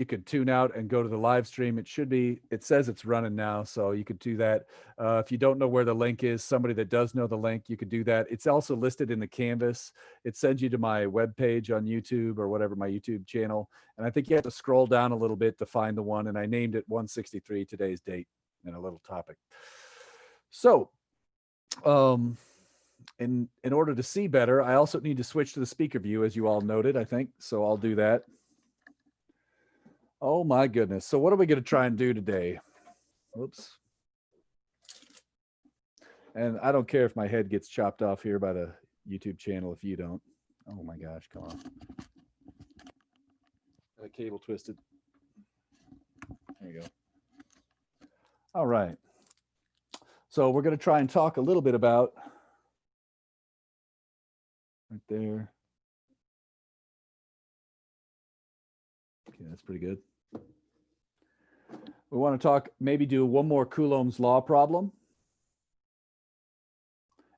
you could tune out and go to the live stream. It says it's running now, so you could do that. If you don't know where the link is, somebody that does know the link, you could do that. It's also listed in the Canvas. It sends you to my webpage on YouTube or whatever, my YouTube channel. And I think you have to scroll down a little bit to find the one. And I named it 163, today's date, and a little topic. So, in order to see better, I also need to switch to the speaker view, as you all noted, I think. So I'll do that. Oh my goodness. So what are we going to try and do today? Whoops. And I don't care if my head gets chopped off here by the YouTube channel if you don't. Oh my gosh, come on. Got a cable twisted. There you go. All right. So we're going to try and talk a little bit about right there. Okay, that's pretty good. We want to talk, maybe do one more Coulomb's law problem.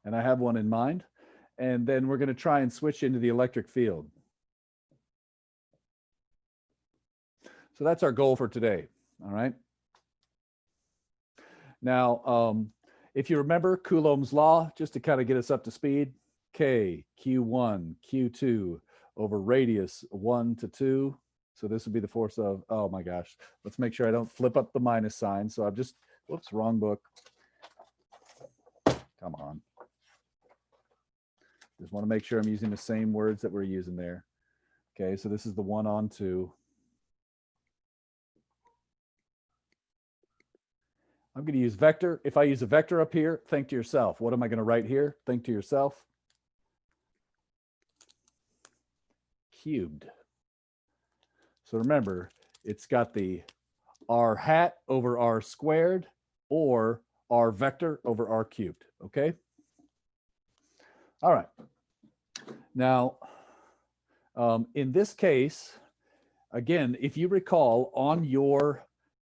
And I have one in mind. And then we're going to try and switch into the electric field. So that's our goal for today. All right. Now, if you remember Coulomb's law, just to kind of get us up to speed, K, Q1, Q2 over radius 1 to 2. So this would be the force of, oh my gosh, let's make sure I don't flip up the minus sign. So I've just, whoops, wrong book. Come on. Just want to make sure I'm using the same words that we're using there. Okay, so this is the 1 on 2. I'm going to use vector. If I use a vector up here, think to yourself. What am I going to write here? Think to yourself. Cubed. So remember, it's got the r hat over r squared or r vector over r cubed, okay? All right. Now, in this case, again, if you recall on your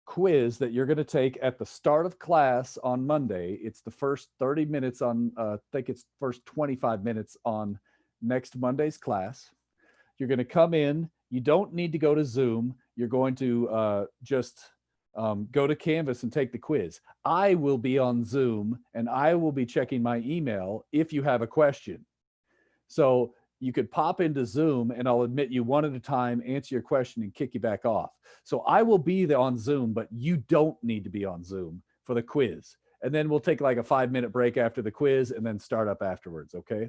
quiz that you're going to take at the start of class on Monday, it's the first 30 minutes on, I think it's first 25 minutes on next Monday's class. You're going to come in. You don't need to go to Zoom. You're going to just go to Canvas and take the quiz. I will be on Zoom and I will be checking my email if you have a question. So you could pop into Zoom and I'll admit you one at a time, answer your question and kick you back off. So I will be there on Zoom, but you don't need to be on Zoom for the quiz. And then we'll take like a 5-minute break after the quiz and then start up afterwards, okay?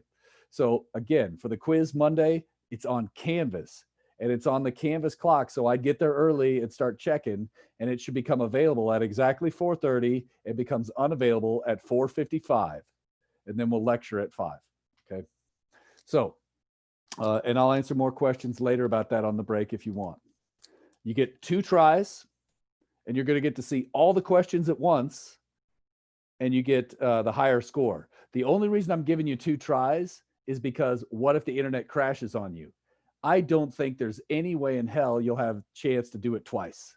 So again, for the quiz Monday, it's on Canvas. And it's on the Canvas clock. So I'd get there early and start checking, and it should become available at exactly 4:30. It becomes unavailable at 4:55. And then we'll lecture at 5. Okay. So, and I'll answer more questions later about that on the break if you want. You get 2 tries, and you're going to get to see all the questions at once, and you get the higher score. The only reason I'm giving you 2 tries is because what if the internet crashes on you? I don't think there's any way in hell you'll have a chance to do it twice.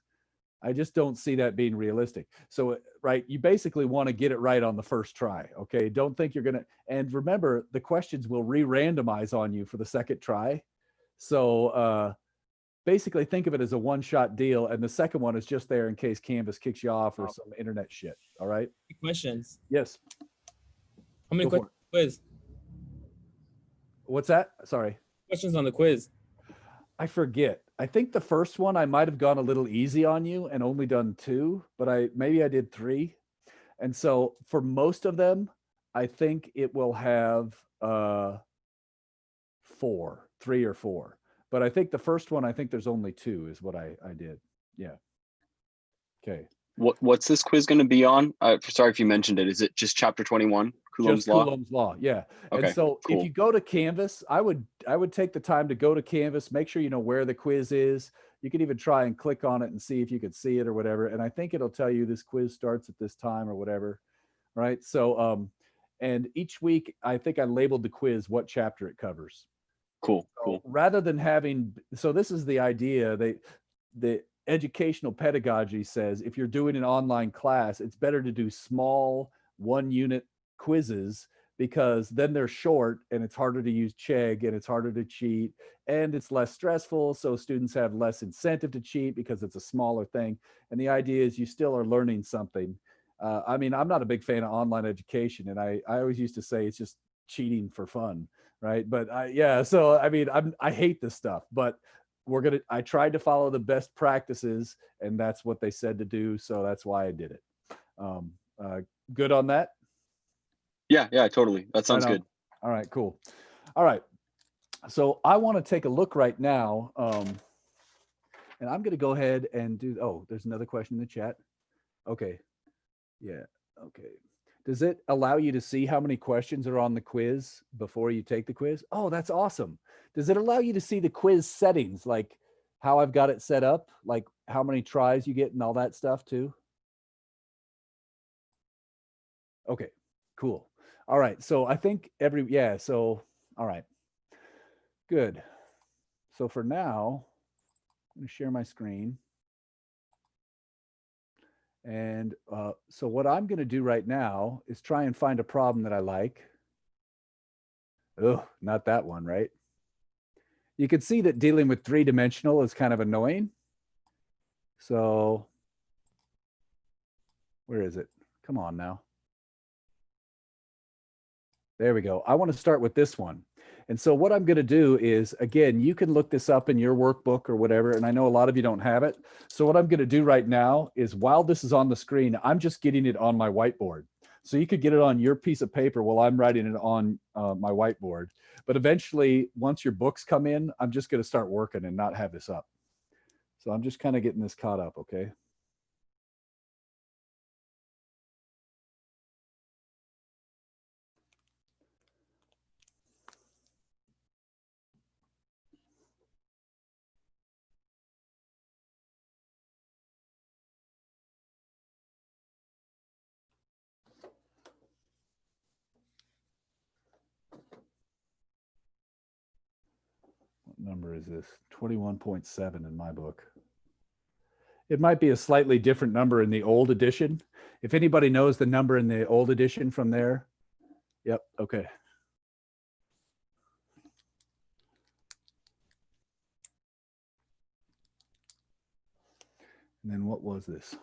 I just don't see that being realistic. So, right, you basically want to get it right on the first try, okay? Don't think you're going to, and remember, the questions will re-randomize on you for the second try. So basically think of it as a one-shot deal, and the second one is just there in case Canvas kicks you off or some internet shit, all right? Questions. Yes. How many questions on the quiz? What's that? Sorry. Questions on the quiz. I forget. I think the first one I might have gone a little easy on you and only done 2, but maybe I did 3. And so for most of them, I think it will have 3 or 4. But I think the first one, I think there's only 2 is what I did. Yeah. Okay. What's this quiz going to be on? Sorry if you mentioned it. Is it just chapter 21, Coulomb's law? Coulomb's law, yeah. Okay, and so cool. If you go to Canvas, I would take the time to go to Canvas, make sure you know where the quiz is. You can even try and click on it and see if you could see it or whatever. And I think it'll tell you this quiz starts at this time or whatever, right? So, and each week, I think I labeled the quiz what chapter it covers. Cool, so cool. Rather than having, so this is the idea, the educational pedagogy says if you're doing an online class, it's better to do small 1-unit quizzes because then they're short and it's harder to use Chegg and it's harder to cheat and it's less stressful. So students have less incentive to cheat because it's a smaller thing. And the idea is you still are learning something. I mean, I'm not a big fan of online education, and I always used to say it's just cheating for fun, right? But yeah, so I mean, I hate this stuff, but I tried to follow the best practices, and that's what they said to do. So that's why I did it. Good on that? Yeah, totally. That sounds good. All right, cool. All right. So I want to take a look right now. And I'm going to go ahead and do, oh, there's another question in the chat. Okay. Yeah. Okay. Does it allow you to see how many questions are on the quiz before you take the quiz? Oh, that's awesome. Does it allow you to see the quiz settings, like how I've got it set up, like how many tries you get and all that stuff too? Okay, cool. All right. So I think so, all right, good. So for now, I'm going to share my screen. And so what I'm going to do right now is try and find a problem that I like. Oh, not that one, right? You can see that dealing with three-dimensional is kind of annoying. So where is it? Come on now. There we go. I want to start with this one. And so what I'm going to do is, again, you can look this up in your workbook or whatever, and I know a lot of you don't have it. So what I'm going to do right now is, while this is on the screen, I'm just getting it on my whiteboard. So you could get it on your piece of paper while I'm writing it on my whiteboard. But eventually, once your books come in, I'm just going to start working and not have this up. So I'm just kind of getting this caught up, okay? What number is this? 21.7 in my book. It might be a slightly different number in the old edition. If anybody knows the number in the old edition from there. Yep, okay. And then what was this?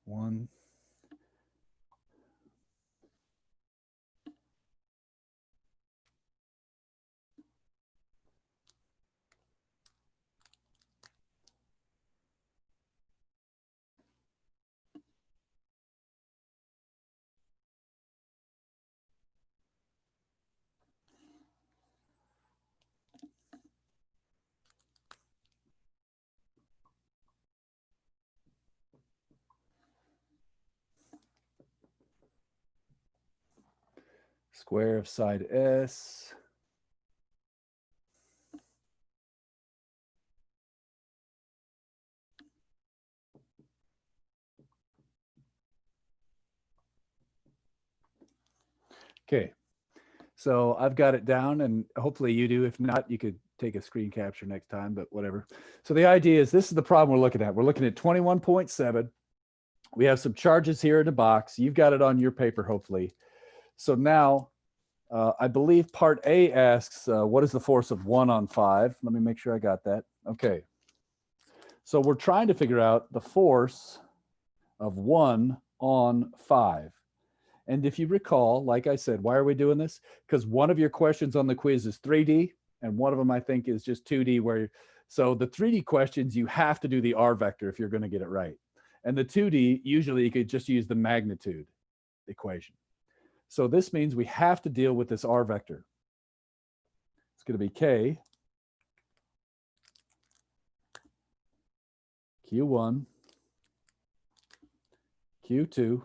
One. Square of side S. Okay, so I've got it down, and hopefully you do. If not, you could take a screen capture next time, but whatever. So the idea is, this is the problem we're looking at. We're looking at 21.7. We have some charges here in the box. You've got it on your paper, hopefully. So now, I believe part A asks, what is the force of 1 on 5? Let me make sure I got that. Okay. So we're trying to figure out the force of 1 on 5. And if you recall, like I said, why are we doing this? Because one of your questions on the quiz is 3D, and one of them, I think, is just 2D. So the 3D questions, you have to do the R vector if you're going to get it right. And the 2D, usually you could just use the magnitude equation. So this means we have to deal with this R vector. It's going to be K, Q1, Q2,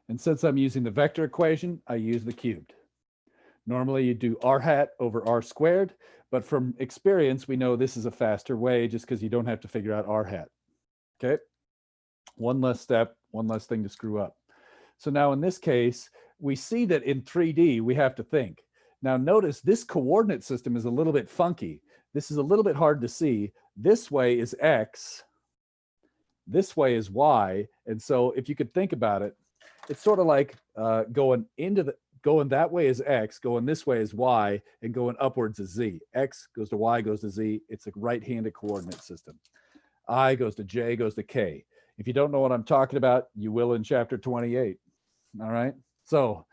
and since I'm using the vector equation, I use the cubed. Normally you do r hat over r squared, but from experience, we know this is a faster way just because you don't have to figure out r hat. Okay. One less step, one less thing to screw up. So now in this case, we see that in 3D, we have to think. Now notice this coordinate system is a little bit funky. This is a little bit hard to see. This way is X, this way is Y. And so if you could think about it, it's sort of like going that way is X, going this way is Y, and going upwards is Z. X goes to Y, goes to Z. It's a right-handed coordinate system. I goes to J, goes to K. If you don't know what I'm talking about, you will in chapter 28. All right. So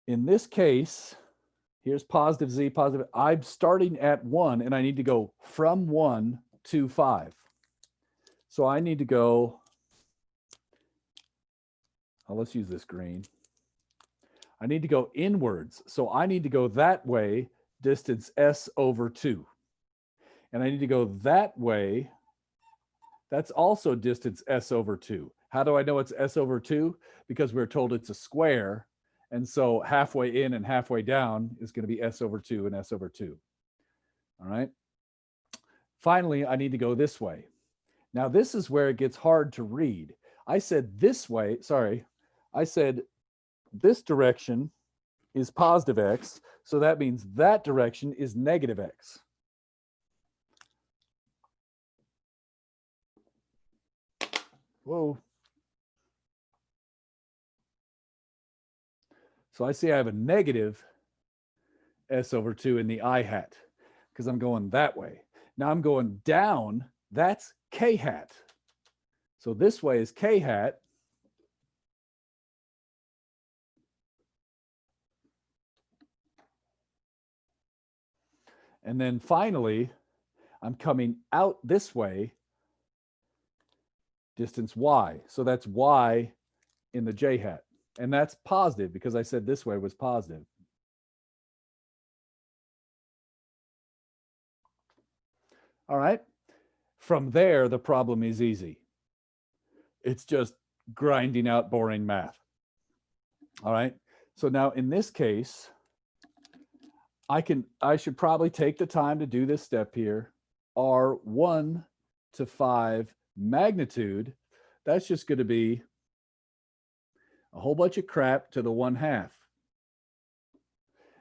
in this case, here's positive Z, positive. I'm starting at 1, and I need to go from 1 to 5. So I need to go, let's use this green. I need to go inwards. So I need to go that way, distance S over 2. And I need to go that way. That's also distance S over 2. How do I know it's S over 2? Because we're told it's a square. And so halfway in and halfway down is going to be S over 2 and S over 2. All right. Finally, I need to go this way. Now, this is where it gets hard to read. I said this way, sorry. I said this direction is positive X. So that means that direction is negative X. Whoa. So I see I have a negative S over 2 in the I hat because I'm going that way. Now I'm going down. That's K hat. So this way is K hat. And then finally, I'm coming out this way, distance Y. So that's Y in the J hat. And that's positive because I said this way was positive. All right. From there, the problem is easy. It's just grinding out boring math. All right. So now in this case, I should probably take the time to do this step here. R1 to 5 magnitude, that's just going to be a whole bunch of crap to the 1/2.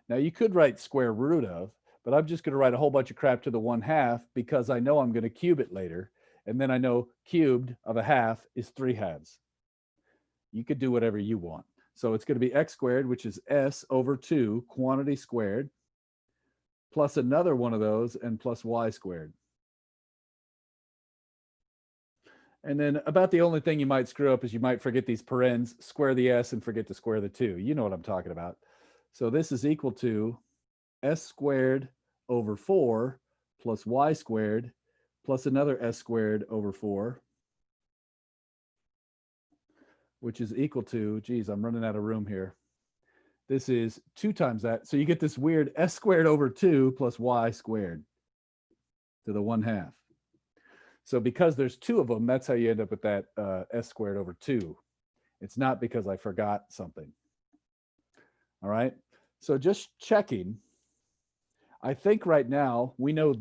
Now you could write square root of, but I'm just going to write a whole bunch of crap to the 1/2 because I know I'm going to cube it later. And then I know cubed of a half is 3/2. You could do whatever you want. So it's going to be x squared, which is S over 2 quantity squared, plus another one of those and plus y squared. And then about the only thing you might screw up is you might forget these parens, square the S and forget to square the 2. You know what I'm talking about. So this is equal to S squared over 4 plus y squared plus another S squared over 4, which is equal to, geez, I'm running out of room here. This is 2 times that. So you get this weird S squared over 2 plus y squared to the 1/2. So because there's 2 of them, that's how you end up with that S squared over 2. It's not because I forgot something. All right. So just checking. I think right now we know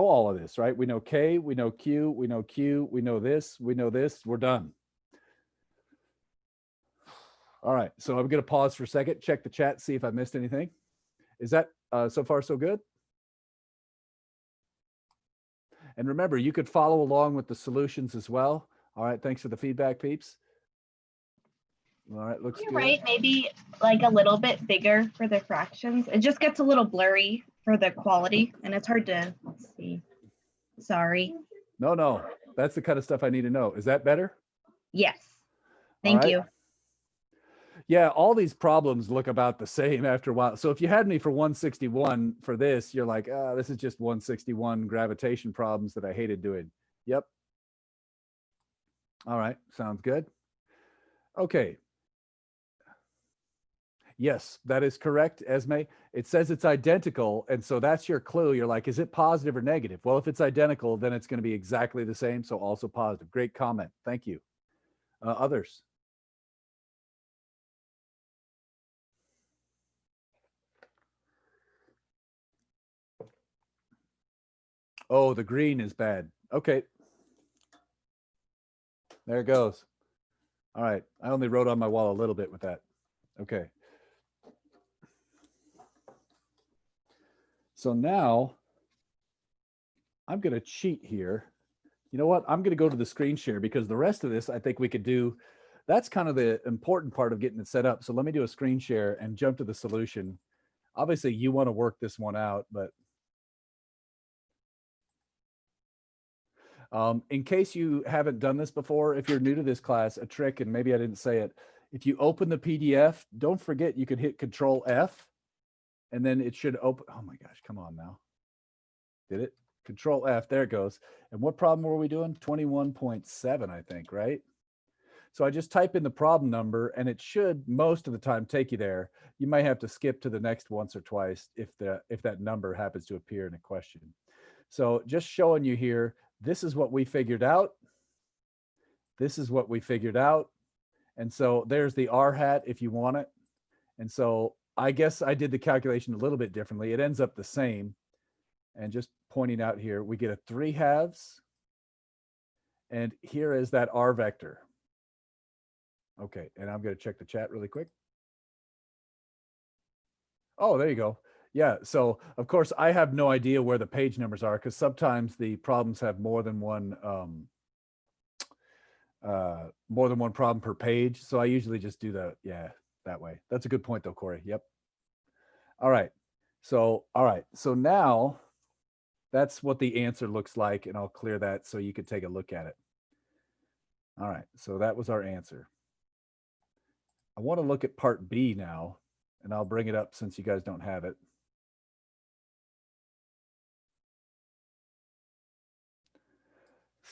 all of this, right? We know K, we know Q, we know Q, we know this, we're done. All right. So I'm going to pause for a second, check the chat, see if I missed anything. Is that so far so good? And remember, you could follow along with the solutions as well. All right. Thanks for the feedback, peeps. All right. Looks You're good. right. Maybe like a little bit bigger for the fractions. It just gets a little blurry for the quality and it's hard to see. Sorry. No. That's the kind of stuff I need to know. Is that better? Yes. Thank you. Yeah, all these problems look about the same after a while. So if you had me for 161 for this, you're like, this is just 161 gravitation problems that I hated doing. Yep. All right, sounds good. Okay. Yes, that is correct, Esme. It says it's identical, and so that's your clue. You're like, is it positive or negative? Well, if it's identical, then it's going to be exactly the same, so also positive. Great comment. Thank you. Others? Oh, the green is bad. Okay. There it goes. All right. I only wrote on my wall a little bit with that. Okay. So now I'm going to cheat here. You know what? I'm going to go to the screen share because the rest of this, I think we could do. That's kind of the important part of getting it set up. So let me do a screen share and jump to the solution. Obviously, you want to work this one out, but in case you haven't done this before, if you're new to this class, a trick, and maybe I didn't say it, if you open the PDF, don't forget you could hit Control F, and then it should open. Oh my gosh, come on now. Did it? Control F, there it goes. And what problem were we doing? 21.7, I think, right? So I just type in the problem number, and it should most of the time take you there. You might have to skip to the next once or twice if that number happens to appear in a question. So just showing you here, this is what we figured out. This is what we figured out. And so there's the R hat if you want it. And so I guess I did the calculation a little bit differently. It ends up the same. And just pointing out here, we get a 3/2. And here is that R vector. Okay, and I'm going to check the chat really quick. Oh, there you go. Yeah, so of course I have no idea where the page numbers are because sometimes the problems have more than one problem per page. So I usually just do that way. That's a good point though, Corey. Yep. All right. So now that's what the answer looks like, and I'll clear that so you could take a look at it. All right, so that was our answer. I want to look at part B now, and I'll bring it up since you guys don't have it.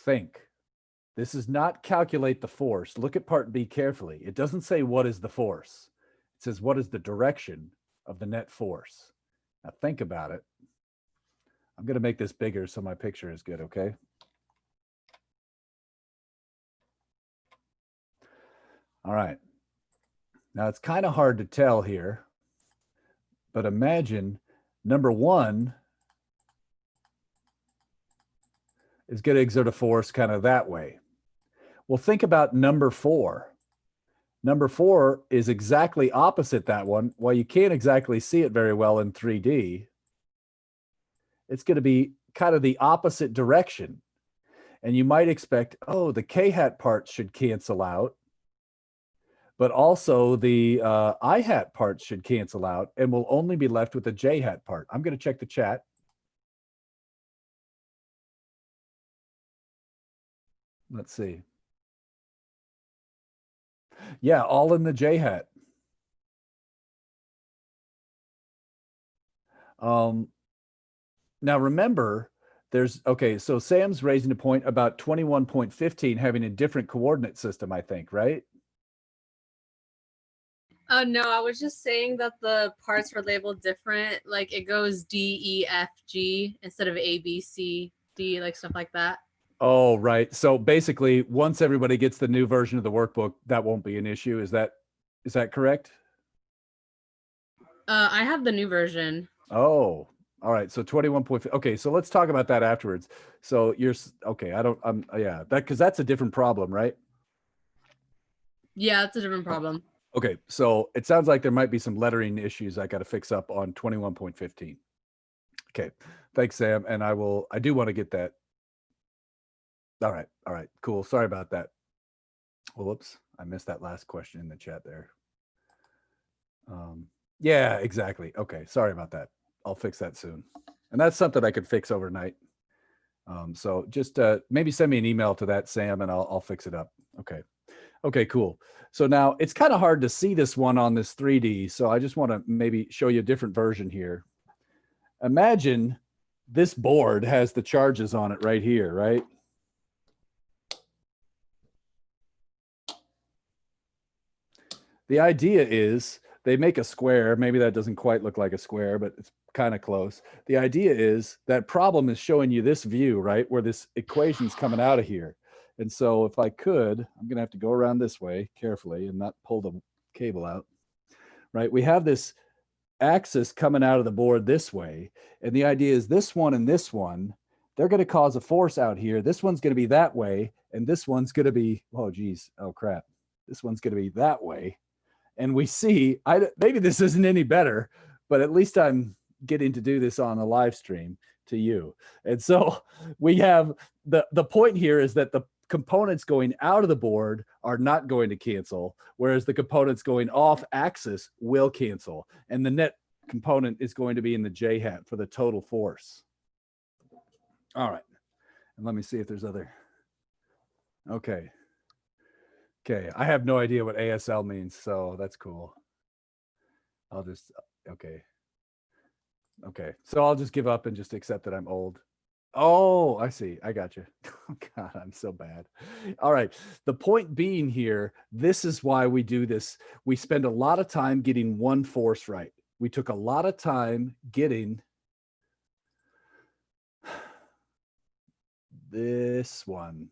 Think. This is not calculate the force. Look at part B carefully. It doesn't say what is the force. It says what is the direction of the net force. Now think about it. I'm going to make this bigger so my picture is good, okay? All right. Now it's kind of hard to tell here, but imagine number 1 is going to exert a force kind of that way. Well, think about number 4. Number 4 is exactly opposite that one. While you can't exactly see it very well in 3D, it's going to be kind of the opposite direction. And you might expect, oh, the K-hat parts should cancel out, but also the I-hat parts should cancel out, and we'll only be left with the J-hat part. I'm going to check the chat. Let's see. Yeah, all in the J-hat. Now remember, so Sam's raising a point about 21.15 having a different coordinate system, I think, right? No, I was just saying that the parts were labeled different. Like it goes D, E, F, G instead of A, B, C, D, like stuff like that. Oh, right. So basically, once everybody gets the new version of the workbook, that won't be an issue. Is that correct? I have the new version. Oh, all right. So 21.5. Okay, so let's talk about that afterwards. So you're okay. Yeah, because that's a different problem, right? Yeah, it's a different problem. Okay, so it sounds like there might be some lettering issues I got to fix up on 21.15. Okay, thanks, Sam. And I do want to get that. All right, cool. Sorry about that. Well, whoops, I missed that last question in the chat there. Yeah, exactly. Okay, sorry about that. I'll fix that soon. And that's something I could fix overnight. So just maybe send me an email to that, Sam, and I'll fix it up. Okay, cool. So now it's kind of hard to see this one on this 3D. So I just want to maybe show you a different version here. Imagine this board has the charges on it right here, right? The idea is they make a square. Maybe that doesn't quite look like a square, but it's kind of close. The idea is that problem is showing you this view, right? Where this equation's coming out of here. And so if I could, I'm going to have to go around this way carefully and not pull the cable out, right? We have this axis coming out of the board this way. And the idea is this one and this one, they're going to cause a force out here. This one's going to be that way, and this one's going to be, oh geez, oh crap, this one's going to be that way. And we see, maybe this isn't any better, but at least I'm getting to do this on a live stream to you. And so we have the point here is that the components going out of the board are not going to cancel, whereas the components going off axis will cancel. And the net component is going to be in the J hat for the total force. All right. And let me see if there's other. Okay. Okay. I have no idea what ASL means, so that's cool. I'll just, okay. Okay. So I'll just give up and just accept that I'm old. Oh, I see. I got you. Oh, God, I'm so bad. All right. The point being here, this is why we do this. We spend a lot of time getting one force right. We took a lot of time getting this one.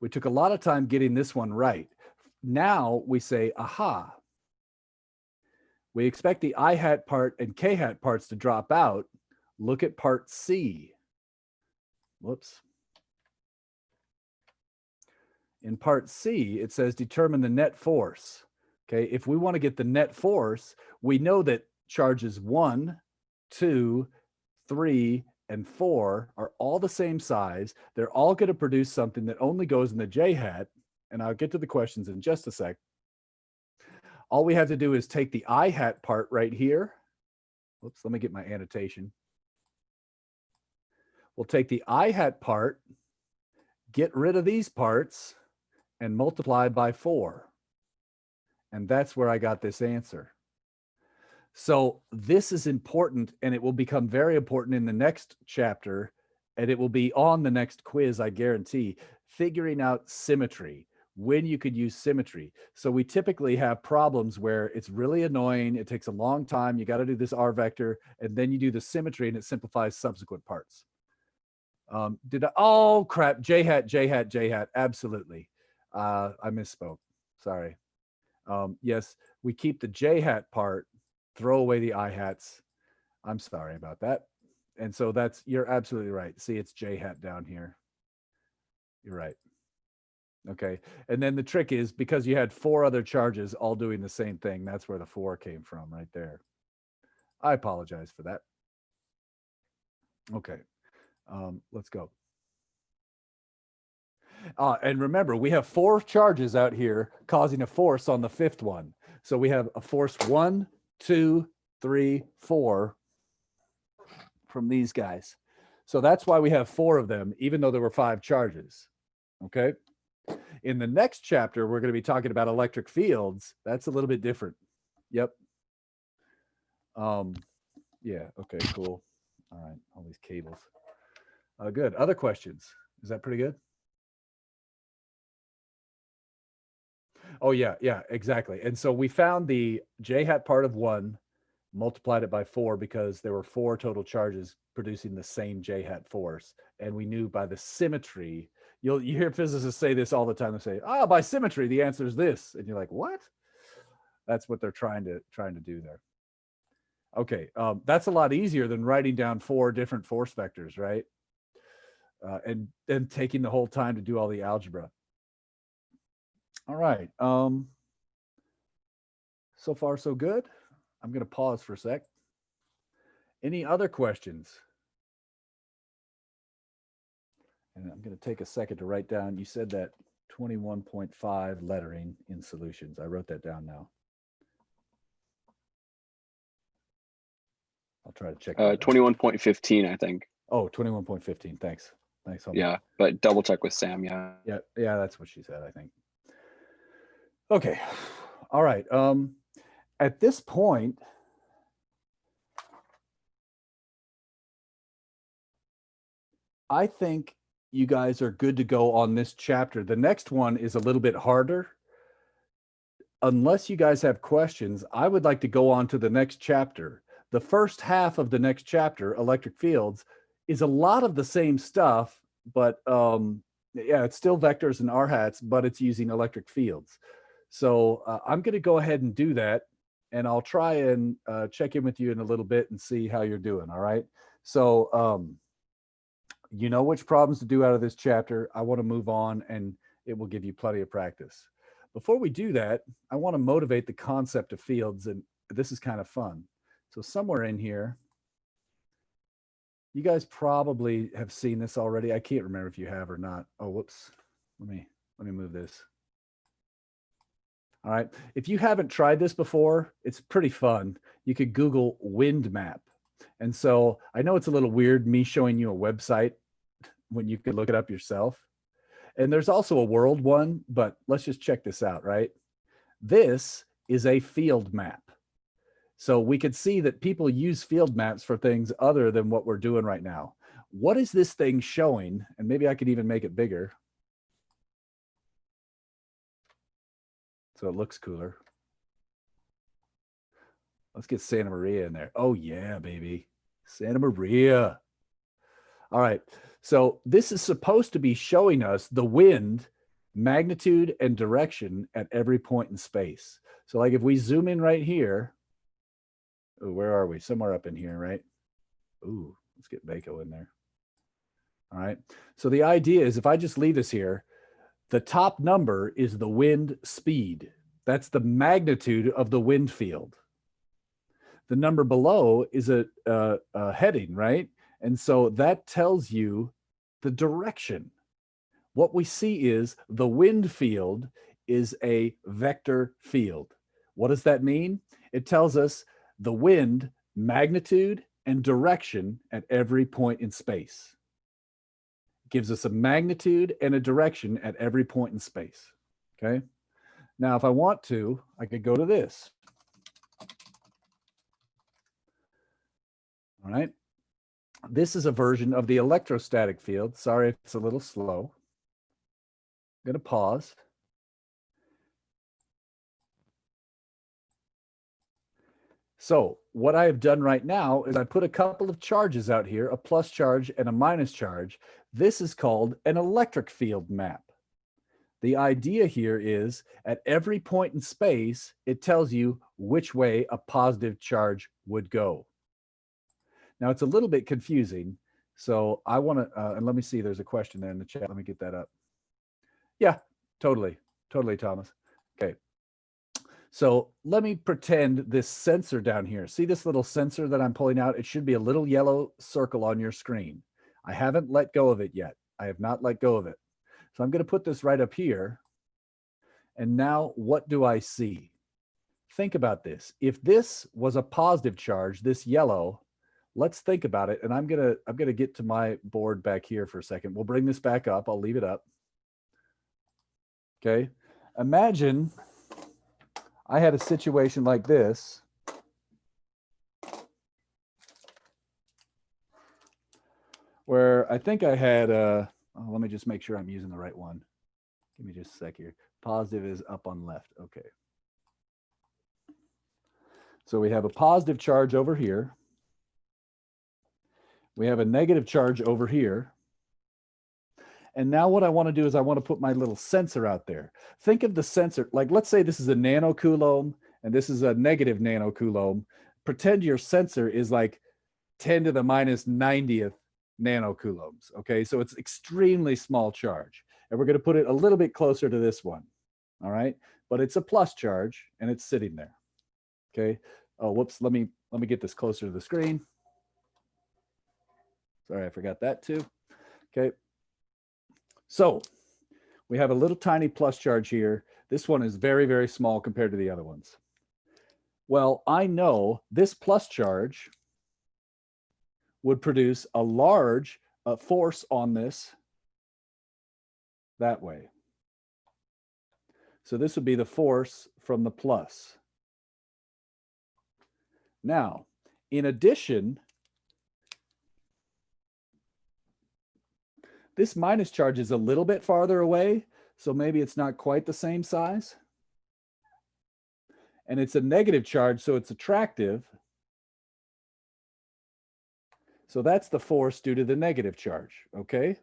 We took a lot of time getting this one right. Now we say, aha. We expect the I hat part and K hat parts to drop out. Look at part C. Whoops. In part C, it says determine the net force. Okay, if we want to get the net force, we know that charges 1, 2, 3, and 4 are all the same size. They're all going to produce something that only goes in the J hat. And I'll get to the questions in just a sec. All we have to do is take the I hat part right here. Whoops, let me get my annotation. We'll take the I hat part, get rid of these parts, and multiply by 4. And that's where I got this answer. So this is important, and it will become very important in the next chapter, and it will be on the next quiz, I guarantee, figuring out symmetry, when you could use symmetry. So we typically have problems where it's really annoying. It takes a long time. You got to do this R vector, and then you do the symmetry, and it simplifies subsequent parts. Oh crap, J hat, J hat, J hat. Absolutely. I misspoke. Sorry. Yes, we keep the J hat part, throw away the I hats. I'm sorry about that. And so you're absolutely right. See, it's J hat down here. You're right. Okay. And then the trick is because you had 4 other charges all doing the same thing. That's where the 4 came from right there. I apologize for that. Okay. Let's go. And remember, we have 4 charges out here causing a force on the 5th one. So we have a force 1, 2, 3, 4 from these guys. So that's why we have 4 of them, even though there were 5 charges. Okay. In the next chapter, we're going to be talking about electric fields. That's a little bit different. Yep. Yeah. Okay, cool. All right. All these cables. Good. Other questions? Is that pretty good? Oh, yeah. Yeah, exactly. And so we found the J hat part of 1, multiplied it by 4 because there were 4 total charges producing the same J hat force. And we knew by the symmetry, you hear physicists say this all the time. They say, oh, by symmetry, the answer is this. And you're like, what? That's what they're trying to do there. Okay, that's a lot easier than writing down 4 different force vectors, right? And then taking the whole time to do all the algebra. All right. So far, so good. I'm going to pause for a sec. Any other questions? And I'm going to take a second to write down. You said that 21.5 lettering in solutions. I wrote that down now. I'll try to check. 21.15, I think. Oh, 21.15. Thanks. Thanks. Yeah, but double check with Sam. Yeah. Yeah. That's what she said, I think. Okay. All right. At this point, I think you guys are good to go on this chapter. The next one is a little bit harder. Unless you guys have questions, I would like to go on to the next chapter. The first half of the next chapter, electric fields, is a lot of the same stuff, but yeah, it's still vectors and R hats, but it's using electric fields. So I'm going to go ahead and do that, and I'll try and check in with you in a little bit and see how you're doing. All right. So you know which problems to do out of this chapter. I want to move on, and it will give you plenty of practice. Before we do that, I want to motivate the concept of fields, and this is kind of fun. So somewhere in here, you guys probably have seen this already. I can't remember if you have or not. Oh, whoops. Let me move this. All right. If you haven't tried this before, it's pretty fun. You could Google wind map. And so I know it's a little weird me showing you a website when you could look it up yourself. And there's also a world one, but let's just check this out, right? This is a field map. So we could see that people use field maps for things other than what we're doing right now. What is this thing showing? And maybe I could even make it bigger, so it looks cooler. Let's get Santa Maria in there. Oh yeah, baby. Santa Maria. All right. So this is supposed to be showing us the wind, magnitude, and direction at every point in space. So like if we zoom in right here, ooh, where are we? Somewhere up in here, right? Ooh, let's get Bako in there. All right. So the idea is if I just leave this here, the top number is the wind speed. That's the magnitude of the wind field. The number below is a heading, right? And so that tells you the direction. What we see is the wind field is a vector field. What does that mean? It tells us the wind magnitude and direction at every point in space. It gives us a magnitude and a direction at every point in space. Okay. Now, if I want to, I could go to this. All right. This is a version of the electrostatic field. Sorry if it's a little slow. I'm going to pause. So what I have done right now is I put a couple of charges out here, a plus charge and a minus charge. This is called an electric field map. The idea here is at every point in space, it tells you which way a positive charge would go. Now it's a little bit confusing. So I want to, and let me see, there's a question there in the chat. Let me get that up. Yeah, totally, Thomas. Okay. So let me pretend this sensor down here. See this little sensor that I'm pulling out? It should be a little yellow circle on your screen. I haven't let go of it yet. I have not let go of it. So I'm going to put this right up here. And now what do I see? Think about this. If this was a positive charge, this yellow, let's think about it. And I'm going to get to my board back here for a second. We'll bring this back up. I'll leave it up. Okay. Imagine I had a situation like this. Where I think I had let me just make sure I'm using the right one. Give me just a sec here. Positive is up on left. Okay. So we have a positive charge over here. We have a negative charge over here. And now what I want to do is I want to put my little sensor out there. Think of the sensor, like let's say this is a nanocoulomb and this is a negative nanocoulomb. Pretend your sensor is like 10 to the minus 90th nanocoulombs. Okay, so it's extremely small charge. And we're going to put it a little bit closer to this one. All right, but it's a plus charge and it's sitting there. Okay. Oh, whoops. Let me get this closer to the screen. Sorry, I forgot that too. Okay. So we have a little tiny plus charge here. This one is very, very small compared to the other ones. Well, I know this plus charge would produce a large force on this that way. So this would be the force from the plus. Now, in addition, this minus charge is a little bit farther away, so maybe it's not quite the same size. And it's a negative charge, so it's attractive. So that's the force due to the negative charge, okay?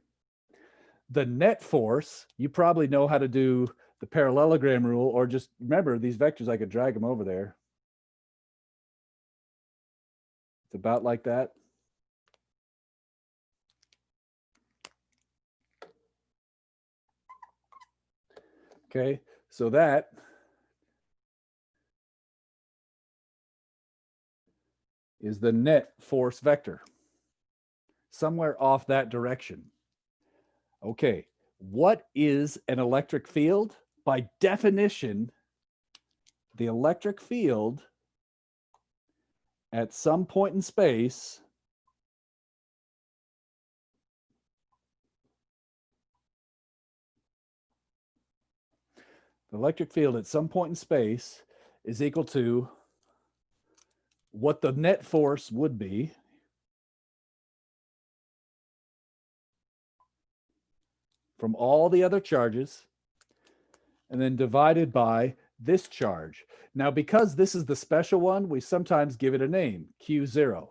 The net force, you probably know how to do the parallelogram rule, or just remember these vectors, I could drag them over there. It's about like that. Okay, so that is the net force vector, somewhere off that direction. Okay, what is an electric field? By definition, the electric field at some point in space is equal to what the net force would be from all the other charges, and then divided by this charge. Now, because this is the special one, we sometimes give it a name, Q0.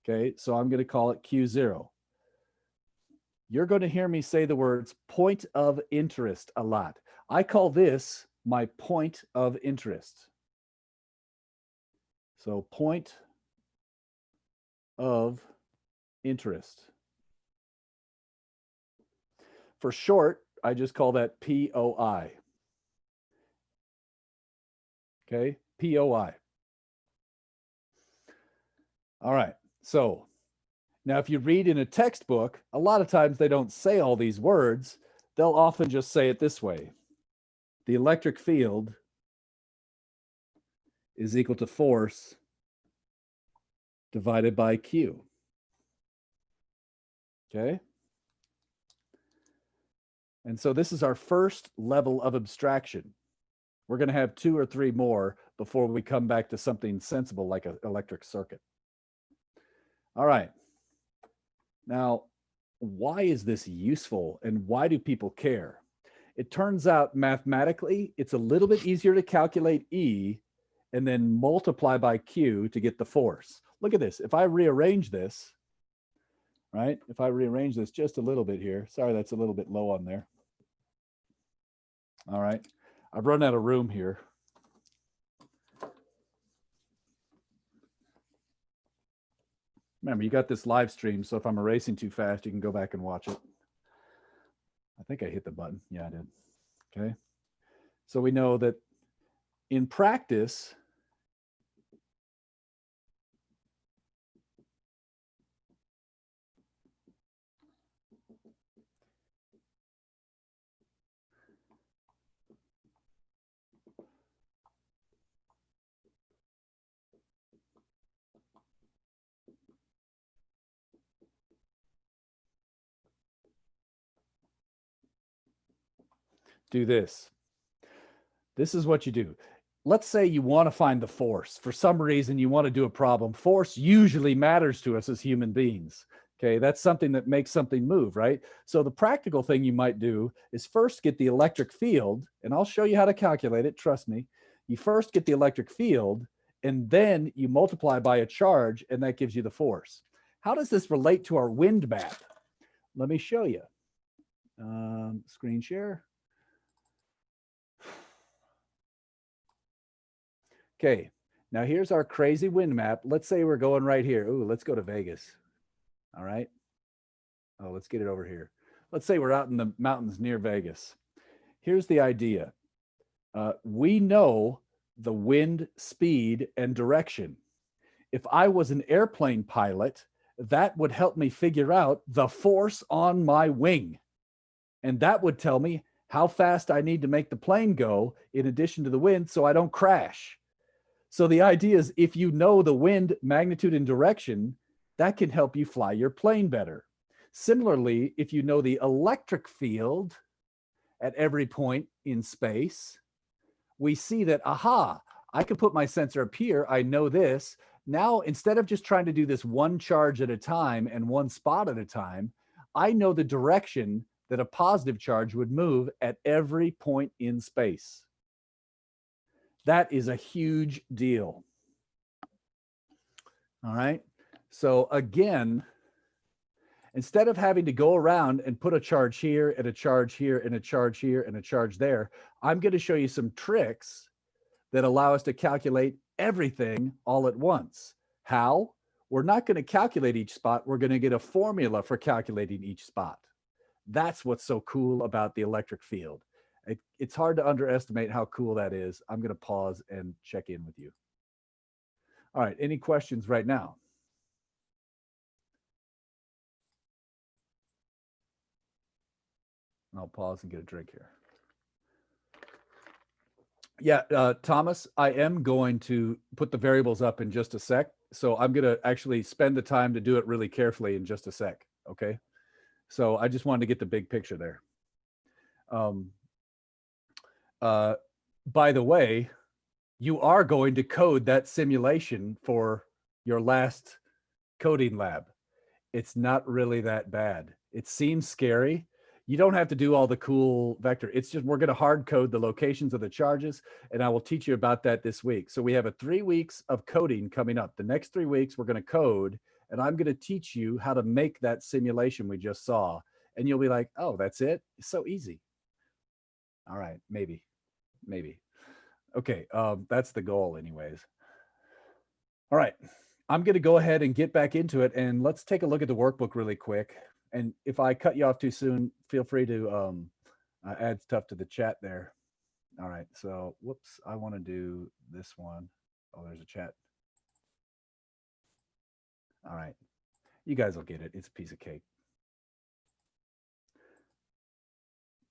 Okay, so I'm going to call it Q0. You're going to hear me say the words point of interest a lot. I call this my point of interest. So point of interest. For short, I just call that POI. Okay, POI. All right, so now if you read in a textbook, a lot of times they don't say all these words. They'll often just say it this way. The electric field is equal to force divided by Q. Okay? And so this is our first level of abstraction. We're going to have 2 or 3 more before we come back to something sensible like an electric circuit. All right. Now, why is this useful and why do people care? It turns out mathematically, it's a little bit easier to calculate E and then multiply by Q to get the force. Look at this. If I rearrange this, right? If I rearrange this just a little bit here, sorry, that's a little bit low on there. All right. I've run out of room here. Remember, you got this live stream, so if I'm erasing too fast, you can go back and watch it. I think I hit the button. Yeah, I did. Okay. So we know that in practice, do this. This is what you do. Let's say you want to find the force. For some reason, you want to do a problem. Force usually matters to us as human beings. Okay, that's something that makes something move, right? So the practical thing you might do is first get the electric field, and I'll show you how to calculate it, trust me. You first get the electric field, and then you multiply by a charge, and that gives you the force. How does this relate to our wind map? Let me show you. Screen share. Okay, now here's our crazy wind map. Let's say we're going right here. Ooh, let's go to Vegas. All right. Oh, let's get it over here. Let's say we're out in the mountains near Vegas. Here's the idea. We know the wind speed and direction. If I was an airplane pilot, that would help me figure out the force on my wing. And that would tell me how fast I need to make the plane go in addition to the wind so I don't crash. So the idea is if you know the wind magnitude and direction, that can help you fly your plane better. Similarly, if you know the electric field at every point in space, we see that, aha, I can put my sensor up here. I know this. Now, instead of just trying to do this one charge at a time and one spot at a time, I know the direction that a positive charge would move at every point in space. That is a huge deal. All right. So again, instead of having to go around and put a charge here and a charge here and a charge here and a charge there, I'm going to show you some tricks that allow us to calculate everything all at once. How? We're not going to calculate each spot. We're going to get a formula for calculating each spot. That's what's so cool about the electric field. It's hard to underestimate how cool that is. I'm going to pause and check in with you. All right, any questions right now? I'll pause and get a drink here. Yeah, Thomas, I am going to put the variables up in just a sec. So I'm going to actually spend the time to do it really carefully in just a sec. Okay. So I just wanted to get the big picture there. By the way, you are going to code that simulation for your last coding lab. It's not really that bad. It seems scary. You don't have to do all the cool vector. It's just, we're going to hard code the locations of the charges, and I will teach you about that this week. So we have 3 weeks of coding coming up. The next 3 weeks, we're going to code, and I'm going to teach you how to make that simulation we just saw. And you'll be like, oh, that's it? It's so easy. All right, maybe. Okay, that's the goal anyways. All right, I'm going to go ahead and get back into it, and let's take a look at the workbook really quick. And if I cut you off too soon, feel free to add stuff to the chat there. All right, so whoops, I want to do this one. Oh, there's a chat. All right, you guys will get it. It's a piece of cake.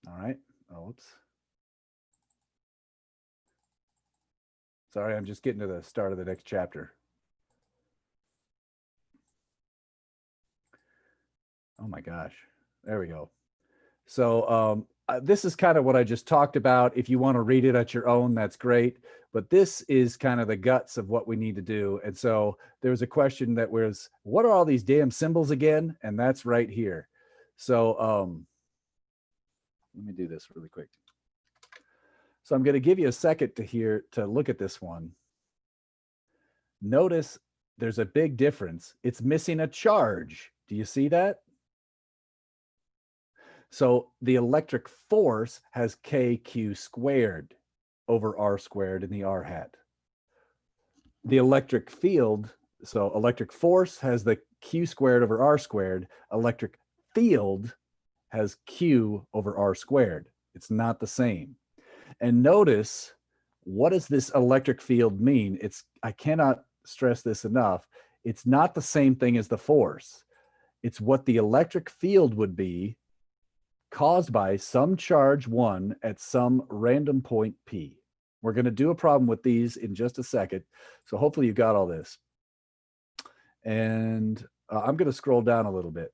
All right, oh, whoops. Sorry, I'm just getting to the start of the next chapter. Oh my gosh, there we go. So this is kind of what I just talked about. If you want to read it at your own, that's great. But this is kind of the guts of what we need to do. And so there was a question that was, what are all these damn symbols again? And that's right here. So let me do this really quick. So I'm going to give you a second to look at this one. Notice there's a big difference. It's missing a charge. Do you see that? So the electric force has kq squared over r squared in the r hat. The electric field, so electric force has the q squared over r squared. Electric field has q over r squared. It's not the same. And notice, what does this electric field mean? I cannot stress this enough. It's not the same thing as the force. It's what the electric field would be caused by some charge 1 at some random point P. We're going to do a problem with these in just a second. So hopefully you got all this. And I'm going to scroll down a little bit.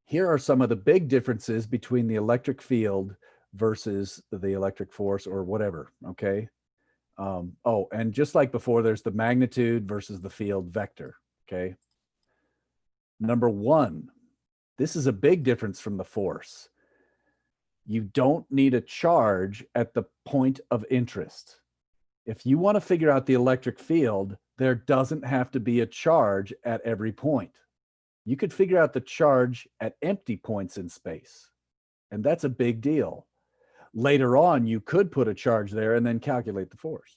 Here are some of the big differences between the electric field versus the electric force or whatever, okay? Oh, and just like before, there's the magnitude versus the field vector, okay? Number 1, this is a big difference from the force. You don't need a charge at the point of interest. If you want to figure out the electric field, there doesn't have to be a charge at every point. You could figure out the charge at empty points in space, and that's a big deal. Later on, you could put a charge there and then calculate the force.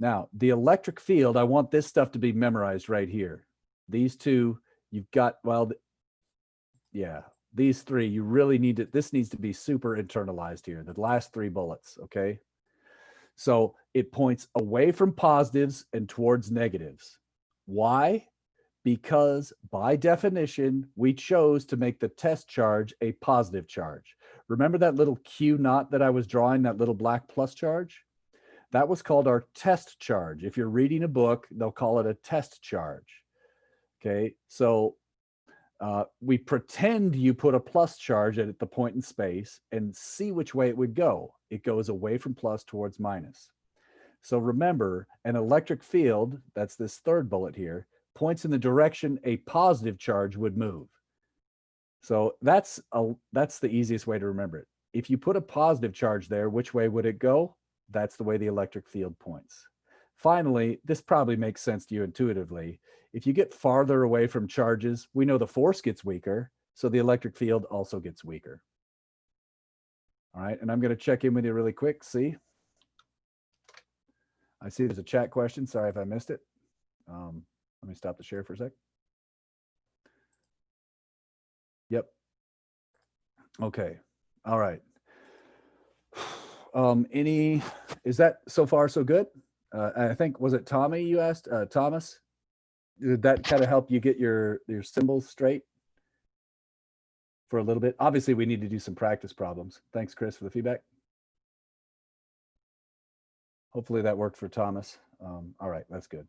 Now, the electric field, I want this stuff to be memorized right here. These two, you've got, well, yeah, these 3, you really need to, this needs to be super internalized here, the last 3 bullets, okay? So it points away from positives and towards negatives. Why? Because by definition, we chose to make the test charge a positive charge. Remember that little Q naught that I was drawing, that little black plus charge? That was called our test charge. If you're reading a book, they'll call it a test charge. Okay, so we pretend you put a plus charge at the point in space and see which way it would go. It goes away from plus towards minus. So remember, an electric field, that's this 3rd bullet here, points in the direction a positive charge would move. So that's the easiest way to remember it. If you put a positive charge there, which way would it go? That's the way the electric field points. Finally, this probably makes sense to you intuitively. If you get farther away from charges, we know the force gets weaker, so the electric field also gets weaker. All right, and I'm going to check in with you really quick. See? I see there's a chat question. Sorry if I missed it. Let me stop the share for a sec. Yep. Okay. All right. Is that so far so good? I think, was it Tommy you asked? Thomas? Did that kind of help you get your symbols straight for a little bit? Obviously, we need to do some practice problems. Thanks, Chris, for the feedback. Hopefully that worked for Thomas. All right, that's good.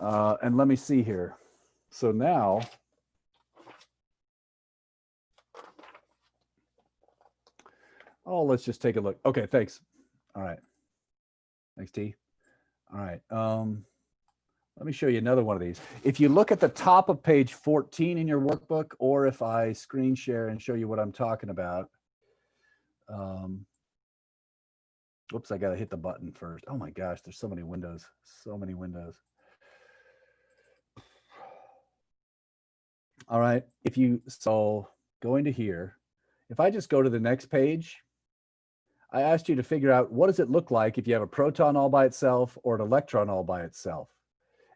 And let me see here. So now, let's just take a look. Okay, thanks. All right. Thanks, T. All right. Let me show you another one of these. If you look at the top of page 14 in your workbook, or if I screen share and show you what I'm talking about. Whoops, I got to hit the button first. Oh my gosh, there's so many windows. So many windows. All right. So going to here, if I just go to the next page, I asked you to figure out what does it look like if you have a proton all by itself or an electron all by itself.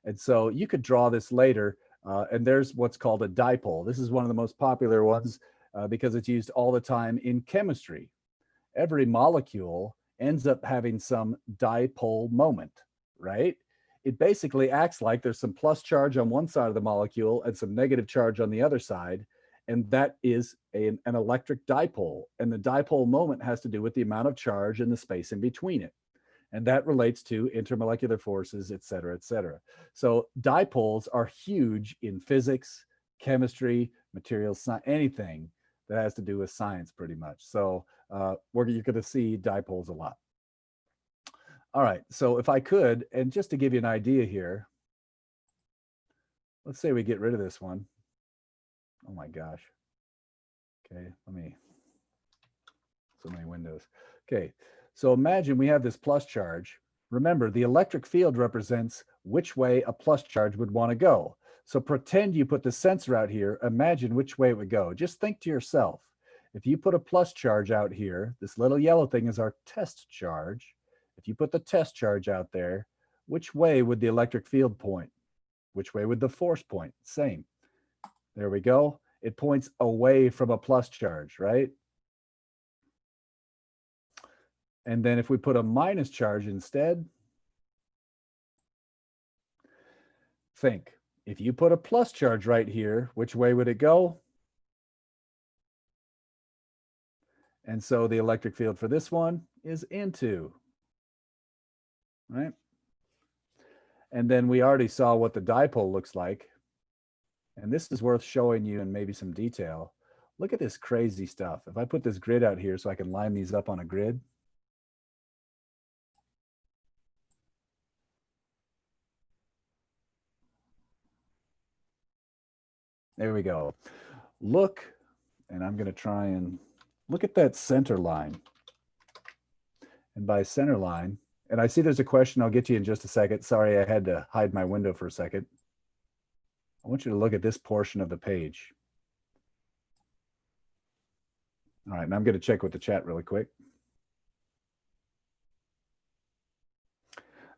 And so you could draw this later, and there's what's called a dipole. This is one of the most popular ones because it's used all the time in chemistry. Every molecule ends up having some dipole moment, right? It basically acts like there's some plus charge on one side of the molecule and some negative charge on the other side, and that is an electric dipole. And the dipole moment has to do with the amount of charge and the space in between it. And that relates to intermolecular forces, et cetera, et cetera. So dipoles are huge in physics, chemistry, materials, science, anything that has to do with science pretty much. So you're going to see dipoles a lot. All right, so if I could, and just to give you an idea here, let's say we get rid of this one. Oh my gosh. Okay, so many windows. Okay, so imagine we have this plus charge. Remember, the electric field represents which way a plus charge would want to go. So pretend you put the sensor out here, imagine which way it would go. Just think to yourself, if you put a plus charge out here, this little yellow thing is our test charge. If you put the test charge out there, which way would the electric field point? Which way would the force point? Same. There we go. It points away from a plus charge, right? And then if we put a minus charge instead, think, if you put a plus charge right here, which way would it go? And so the electric field for this one is into, right? And then we already saw what the dipole looks like. And this is worth showing you in maybe some detail. Look at this crazy stuff. If I put this grid out here so I can line these up on a grid. There we go. Look, and I'm going to try and look at that center line. And by center line, and I see there's a question I'll get to you in just a second. Sorry, I had to hide my window for a second. I want you to look at this portion of the page. All right, and I'm going to check with the chat really quick.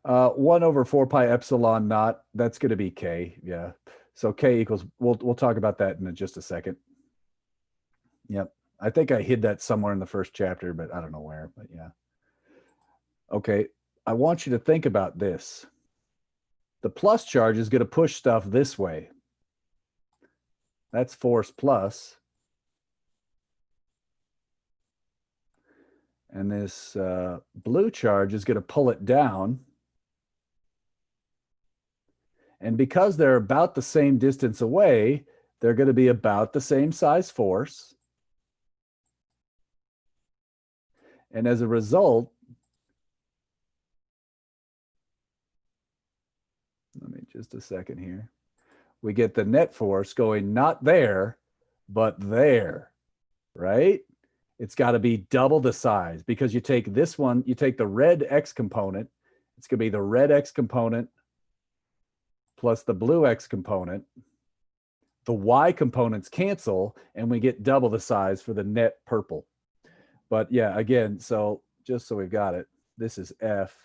1 over 4 pi epsilon naught, that's going to be K, yeah. So K equals, we'll talk about that in just a second. Yep, I think I hid that somewhere in the first chapter, but I don't know where, but yeah. Okay, I want you to think about this. The plus charge is going to push stuff this way. That's force plus. And this blue charge is going to pull it down. And because they're about the same distance away, they're going to be about the same size force. And as a result, let me just a second here. We get the net force going not there, but there, right? It's got to be double the size because you take this one, you take the red X component, it's going to be the red X component plus the blue X component. The Y components cancel and we get double the size for the net purple. But yeah, again, so just so we've got it, this is F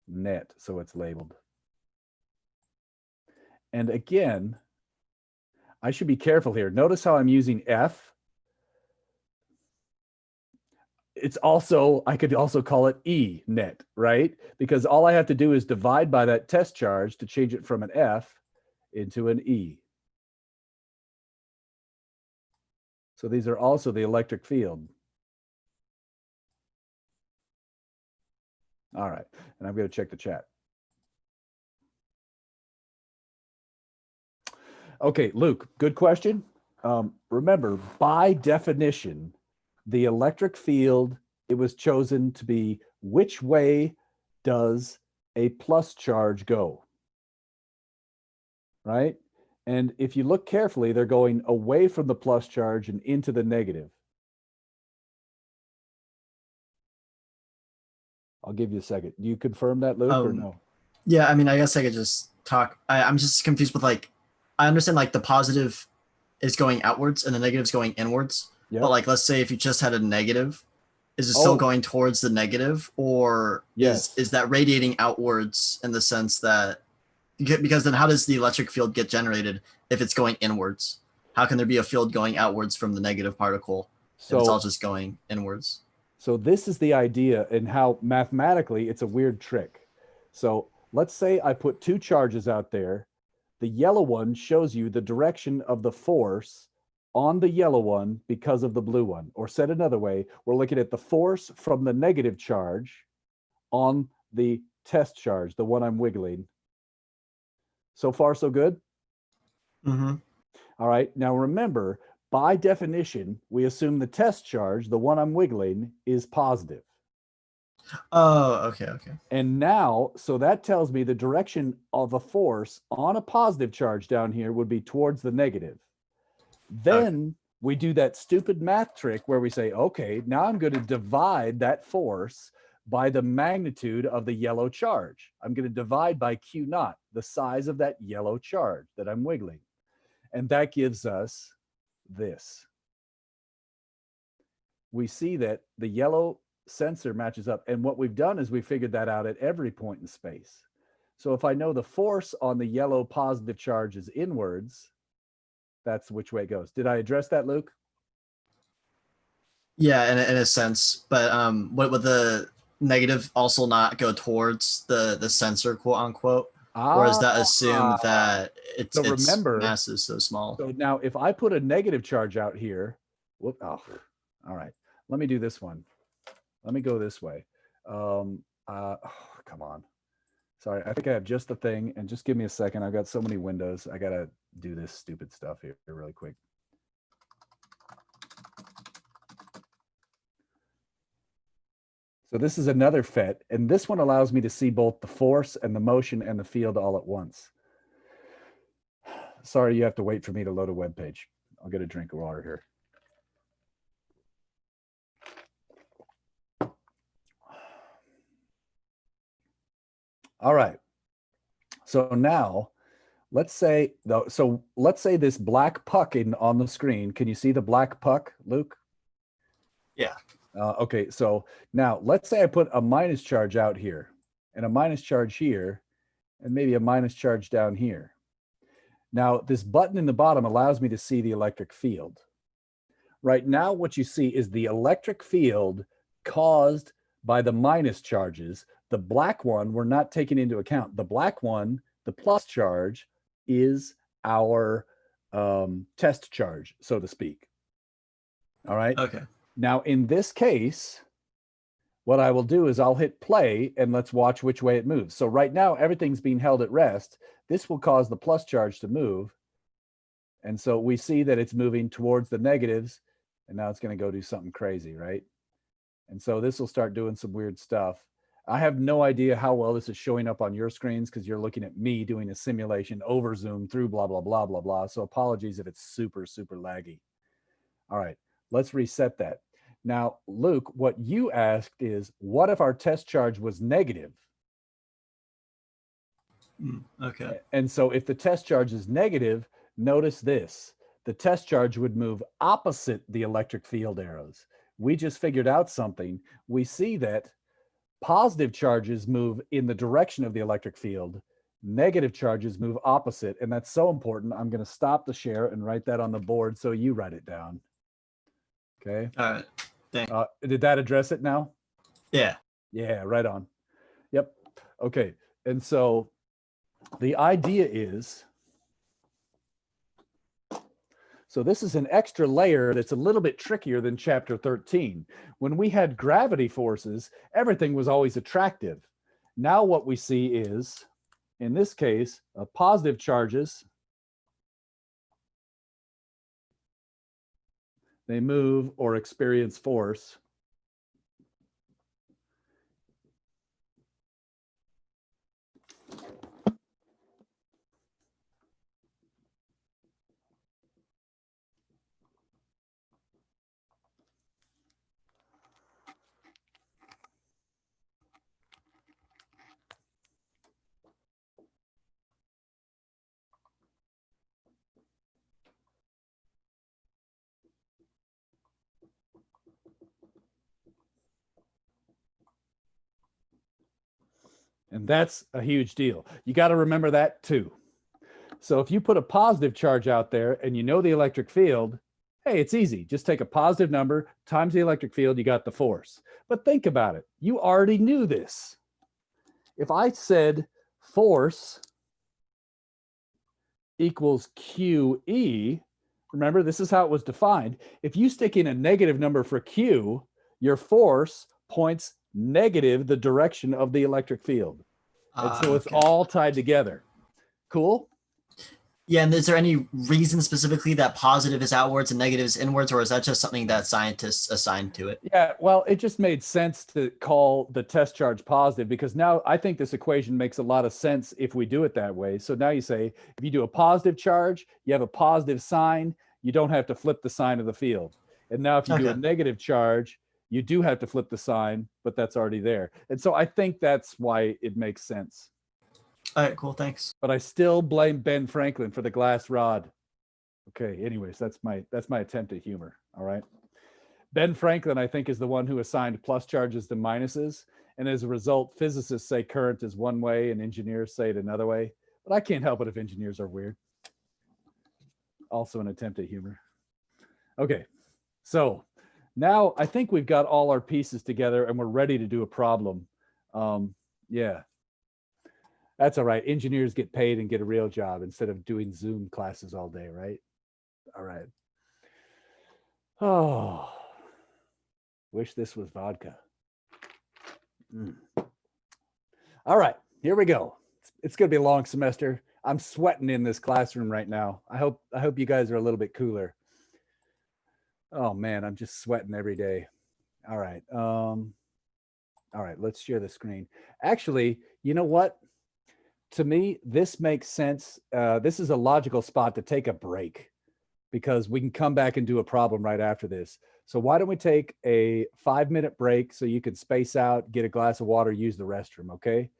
net, so it's labeled. And again, I should be careful here. Notice how I'm using F it's also, I could also call it E net, right? Because all I have to do is divide by that test charge to change it from an F into an E. So these are also the electric field. All right, and I'm going to check the chat. Okay, Luke, good question. Remember, by definition, the electric field, it was chosen to be which way does a plus charge go, right? And if you look carefully, they're going away from the plus charge and into the negative. I'll give you a second. Do you confirm that, Luke, or no? Yeah, I mean, I guess I could just talk. I'm just confused with like, I understand like the positive is going outwards and the negative is going inwards. Yep. But like, let's say if you just had a negative, is it still going towards the negative, or Yes. is that radiating outwards in the sense that, because then how does the electric field get generated if it's going inwards? How can there be a field going outwards from the negative particle if it's all just going inwards? So this is the idea, and how mathematically it's a weird trick. So let's say I put two charges out there. The yellow one shows you the direction of the force on the yellow one because of the blue one. Or said another way, we're looking at the force from the negative charge on the test charge, the one I'm wiggling. So far, so good? Mm-hmm. All right. Now remember, by definition, we assume the test charge, the one I'm wiggling, is positive. Oh, okay. And now, so that tells me the direction of a force on a positive charge down here would be towards the negative. Then we do that stupid math trick where we say, okay, now I'm going to divide that force by the magnitude of the yellow charge. I'm going to divide by Q naught, the size of that yellow charge that I'm wiggling. And that gives us this. We see that the yellow sensor matches up. And what we've done is we figured that out at every point in space. So if I know the force on the yellow positive charge is inwards, that's which way it goes. Did I address that, Luke? Yeah, in a sense. But would the negative also not go towards the sensor, quote unquote? Or does that assume that its mass is so small? So now if I put a negative charge out here, whoop, oh, all right. Let me do this one. Let me go this way. Oh, come on. Sorry, I think I have just the thing, and just give me a second. I've got so many windows. I gotta do this stupid stuff here really quick. So this is another FET, and this one allows me to see both the force and the motion and the field all at once. Sorry, you have to wait for me to load a web page. I'll get a drink of water here. All right. So now let's say this black puck on the screen. Can you see the black puck, Luke? Yeah. Okay, so now let's say I put a minus charge out here and a minus charge here and maybe a minus charge down here. Now this button in the bottom allows me to see the electric field. Right now what you see is the electric field caused by the minus charges. The black one we're not taking into account. The black one, the plus charge, is our test charge, so to speak. All right. Okay. Now, in this case, what I will do is I'll hit play and let's watch which way it moves. So right now, everything's being held at rest. This will cause the plus charge to move. And so we see that it's moving towards the negatives, and now it's going to go do something crazy, right? And so this will start doing some weird stuff. I have no idea how well this is showing up on your screens because you're looking at me doing a simulation over Zoom through blah, blah, blah, blah, blah. So apologies if it's super, super laggy. All right, let's reset that. Now, Luke, what you asked is, what if our test charge was negative? Okay. And so if the test charge is negative, notice this. The test charge would move opposite the electric field arrows. We just figured out something. We see that positive charges move in the direction of the electric field. Negative charges move opposite. And that's so important. I'm going to stop the share and write that on the board so you write it down. Okay. All right. thing. Did that address it now? Yeah. Yeah, right on. Yep. Okay. And so the idea is, so this is an extra layer that's a little bit trickier than chapter 13. When we had gravity forces, everything was always attractive. Now what we see is, in this case, positive charges, they move or experience force. And that's a huge deal. You got to remember that too. So if you put a positive charge out there and you know the electric field, hey, it's easy. Just take a positive number times the electric field, you got the force. But think about it. You already knew this. If I said force equals QE, remember, this is how it was defined. If you stick in a negative number for Q, your force points negative the direction of the electric field. And so it's Okay. all tied together. Cool? Yeah, and is there any reason specifically that positive is outwards and negative is inwards, or is that just something that scientists assign to it? Yeah, well, it just made sense to call the test charge positive because now I think this equation makes a lot of sense if we do it that way. So now you say, if you do a positive charge, you have a positive sign, you don't have to flip the sign of the field. And now if you do a Okay. negative charge, you do have to flip the sign, but that's already there. And so I think that's why it makes sense. All right, cool, thanks. But I still blame Ben Franklin for the glass rod. Okay, anyways, that's my attempt at humor. All right. Ben Franklin, I think, is the one who assigned plus charges to minuses. And as a result, physicists say current is one way and engineers say it another way. But I can't help it if engineers are weird. Also an attempt at humor. Okay, so now I think we've got all our pieces together and we're ready to do a problem. Yeah, that's all right. Engineers get paid and get a real job instead of doing Zoom classes all day, right? All right. Oh, wish this was vodka. All right, here we go. It's going to be a long semester. I'm sweating in this classroom right now. I hope you guys are a little bit cooler. Oh man, I'm just sweating every day. All right. All right, let's share the screen. Actually, you know what? To me, this makes sense. This is a logical spot to take a break because we can come back and do a problem right after this. So why don't we take a 5-minute break so you can space out, get a glass of water, use the restroom, okay?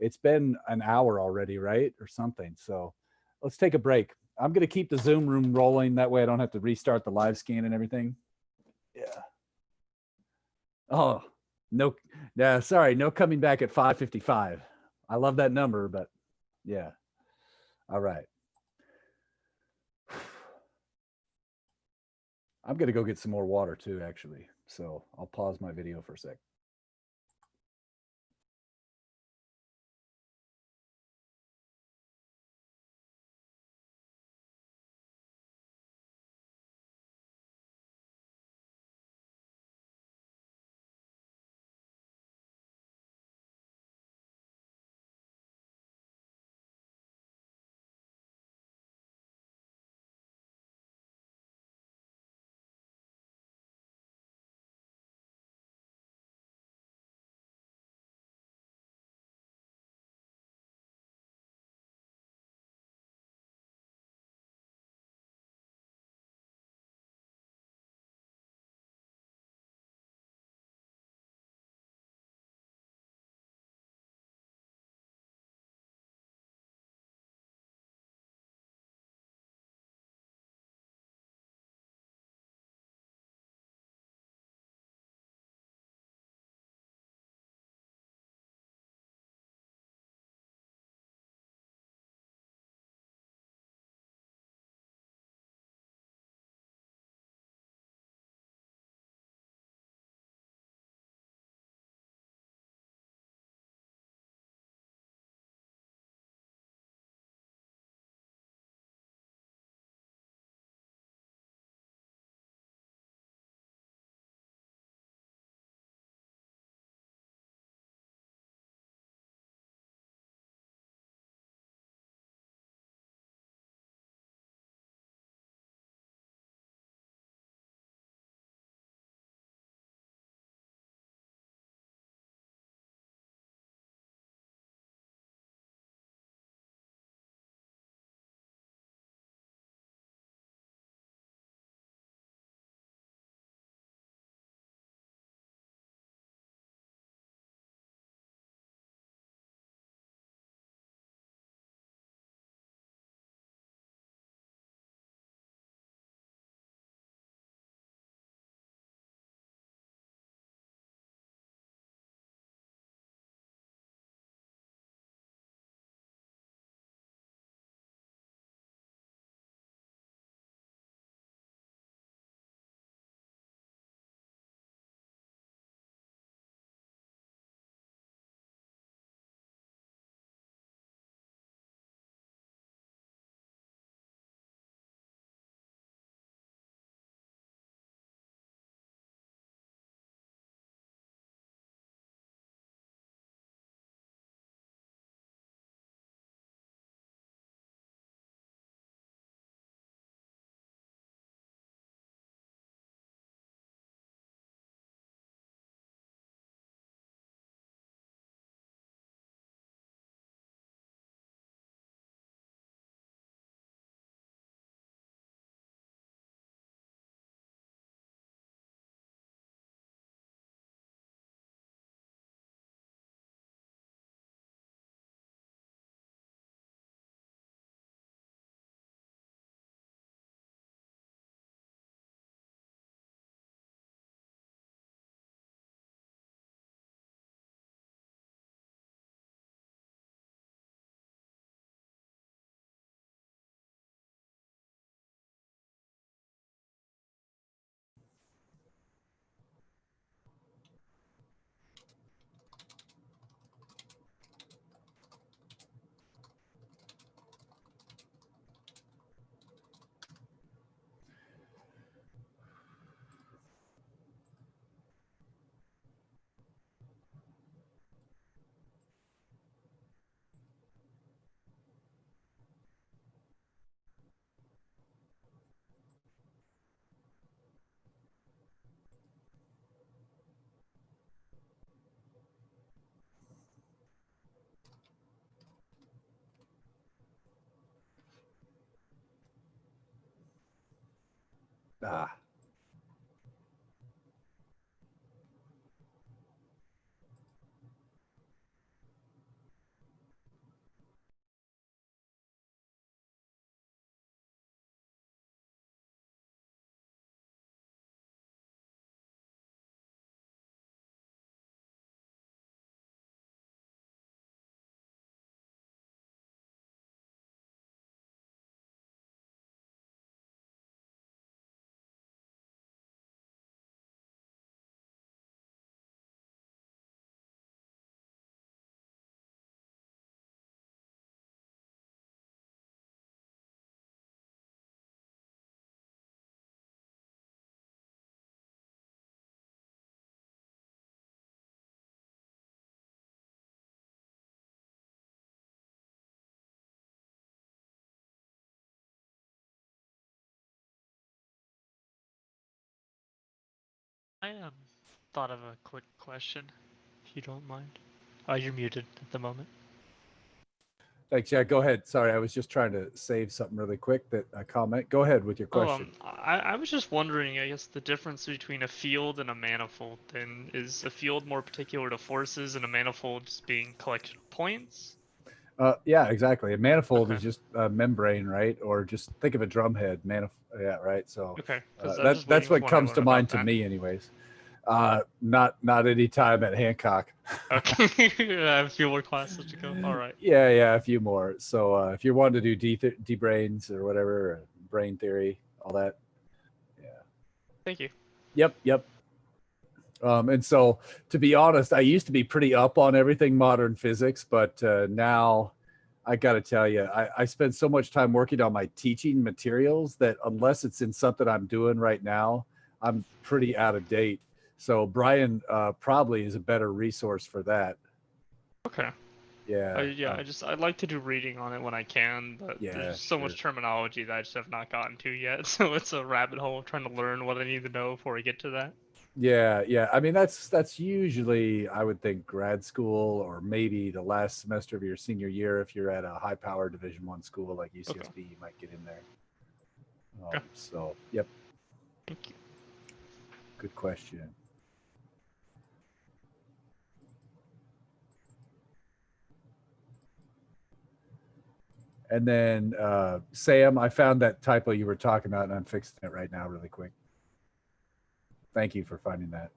It's been an hour already, right? Or something. So let's take a break. I'm going to keep the Zoom room rolling. That way I don't have to restart the live scan and everything. Yeah. Oh, no. Yeah, sorry. No coming back at 5:55. I love that number, but yeah. All right. I'm going to go get some more water too, actually. So I'll pause my video for a sec. Ah. I thought of a quick question, if you don't mind. You're muted at the moment. Thanks. Yeah, go ahead. Sorry, I was just trying to save something really quick that I comment. Go ahead with your question. I was just wondering, I guess, the difference between a field and a manifold. Then is a field more particular to forces and a manifold just being collection of points? Yeah, exactly. A manifold Okay. is just a membrane, right? Or just think of a drum head. Yeah, right. So Okay, because that's what comes to mind to me, anyways. Not any time at Hancock. Okay, I have a few more classes to go. All right. Yeah, a few more. So if you're wanting to do D brains or whatever, or brain theory, all that. Yeah. Thank you. Yep. And so, to be honest, I used to be pretty up on everything modern physics, but now I got to tell you, I spend so much time working on my teaching materials that unless it's in something I'm doing right now, I'm pretty out of date. So Brian probably is a better resource for that. Okay. Yeah. I like to do reading on it when I can, but Yeah, there's so much sure. terminology that I just have not gotten to yet. So it's a rabbit hole of trying to learn what I need to know before I get to that. Yeah. I mean, that's usually, I would think, grad school or maybe the last semester of your senior year. If you're at a high power Division I school like UCSB, Okay. you might get in there. Okay. So, yep. Thank you. Good question. And then Sam, I found that typo you were talking about, and I'm fixing it right now really quick. Thank you for finding that.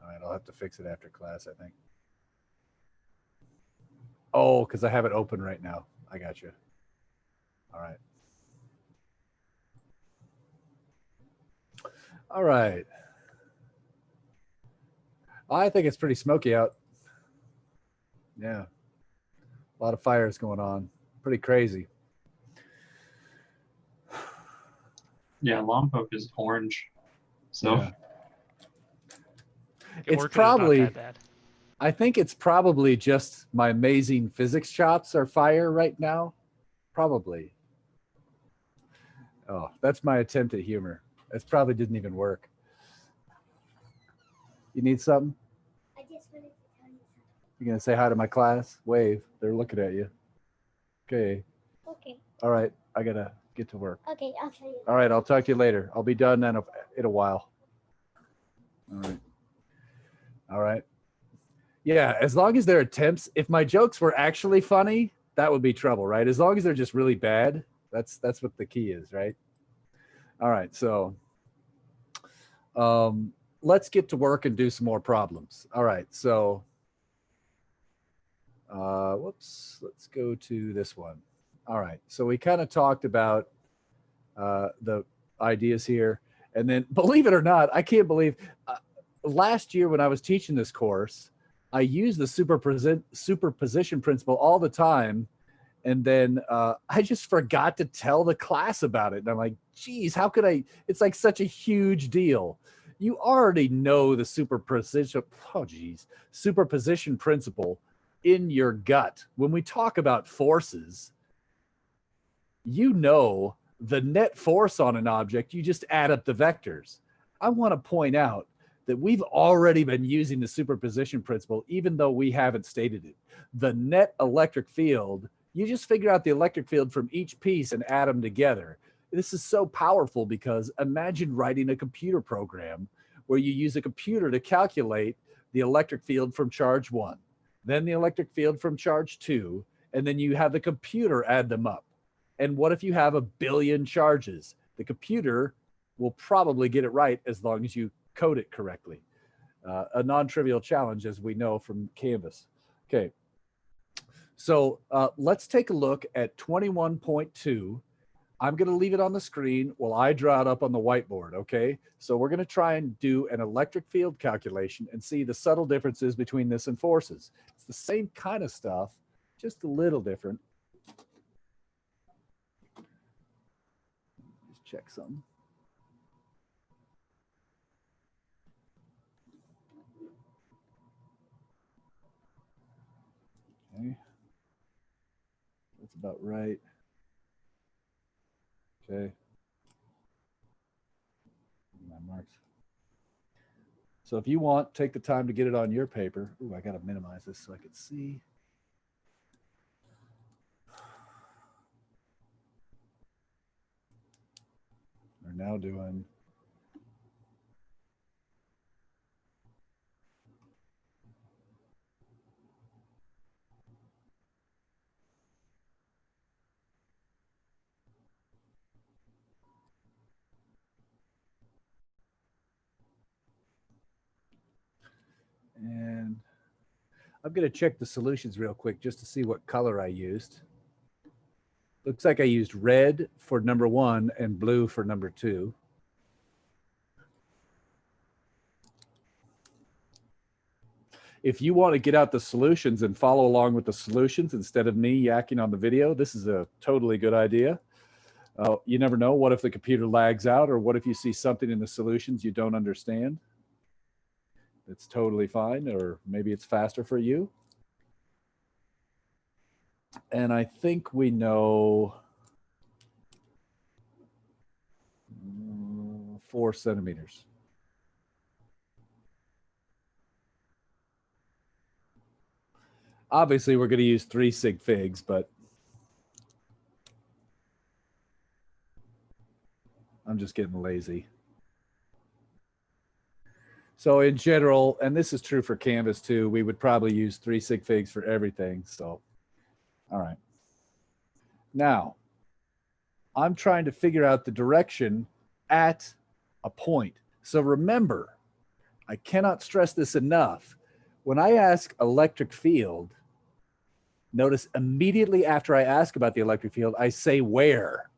All right, I'll have to fix it after class, I think. Oh, because I have it open right now. I got you. All right. All right. I think it's pretty smoky out. Yeah. A lot of fires going on. Pretty crazy. Yeah, Lompoc is orange. So Yeah. It's probably not that bad. I think it's probably just my amazing physics chops are fire right now. Probably. Oh, that's my attempt at humor. That probably didn't even work. You need something? I just wanted to tell you something. You gonna say hi to my class? Wave. They're looking at you. Okay. Okay. All right. I gotta get to work. Okay, I'll tell you. All right. I'll talk to you later. I'll be done in a while. All right. Yeah. As long as they're attempts, if my jokes were actually funny, that would be trouble, right? As long as they're just really bad, that's what the key is, right? All right. So let's get to work and do some more problems. All right. So whoops, let's go to this one. All right. So we kind of talked about the ideas here. And then, believe it or not, I can't believe last year when I was teaching this course, I used the superposition principle all the time. And then I just forgot to tell the class about it. And I'm like, geez, how could I? It's like such a huge deal. You already know the superposition principle in your gut. When we talk about forces, you know the net force on an object, you just add up the vectors. I want to point out that we've already been using the superposition principle, even though we haven't stated it. The net electric field, you just figure out the electric field from each piece and add them together. This is so powerful because imagine writing a computer program where you use a computer to calculate the electric field from charge 1, then the electric field from charge 2, and then you have the computer add them up. And what if you have 1 billion charges? The computer will probably get it right as long as you code it correctly. A non-trivial challenge, as we know from Canvas. Okay, so let's take a look at 21.2. I'm going to leave it on the screen while I draw it up on the whiteboard, okay? So we're going to try and do an electric field calculation and see the subtle differences between this and forces. It's the same kind of stuff, just a little different. Just check something. Okay, that's about right. Okay. My marks. So if you want, take the time to get it on your paper. Ooh, I got to minimize this so I can see. We're now doing and I'm going to check the solutions real quick just to see what color I used. Looks like I used red for number 1 and blue for number 2. If you want to get out the solutions and follow along with the solutions instead of me yakking on the video, this is a totally good idea. You never know. What if the computer lags out, or what if you see something in the solutions you don't understand? It's totally fine, or maybe it's faster for you. And I think we know 4 centimeters. Obviously, we're going to use 3 sig figs, but I'm just getting lazy. So in general, and this is true for Canvas too, we would probably use 3 sig figs for everything. So, all right. Now, I'm trying to figure out the direction at a point. So remember, I cannot stress this enough. When I ask electric field, notice immediately after I ask about the electric field, I say where.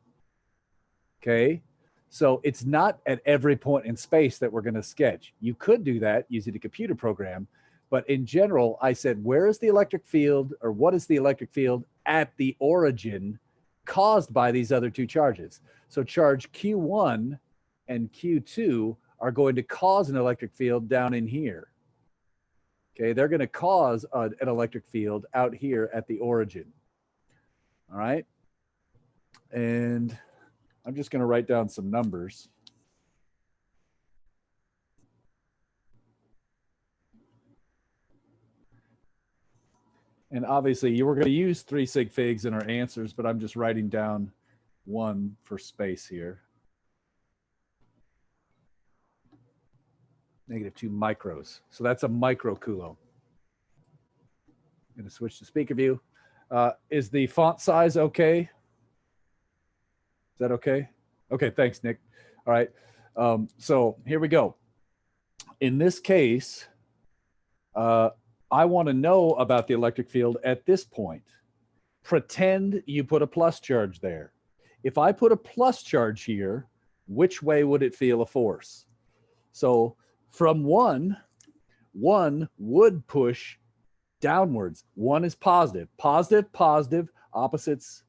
Okay? So it's not at every point in space that we're going to sketch. You could do that using a computer program, but in general, I said, where is the electric field, or what is the electric field at the origin caused by these other 2 charges? So charge Q1 and Q2 are going to cause an electric field down in here. Okay, they're going to cause an electric field out here at the origin. All right. And I'm just going to write down some numbers. And obviously you were going to use 3 sig figs in our answers, but I'm just writing down 1 for space here. -2 micros. So that's a micro Coulomb. I'm going to switch to speaker view. Is the font size okay? Is that okay? Okay, thanks, Nick. All right. So here we go. In this case, I want to know about the electric field at this point. Pretend you put a plus charge there. If I put a plus charge here, which way would it feel a force? So from 1 would push downwards. 1 is positive. Positive, positive, opposites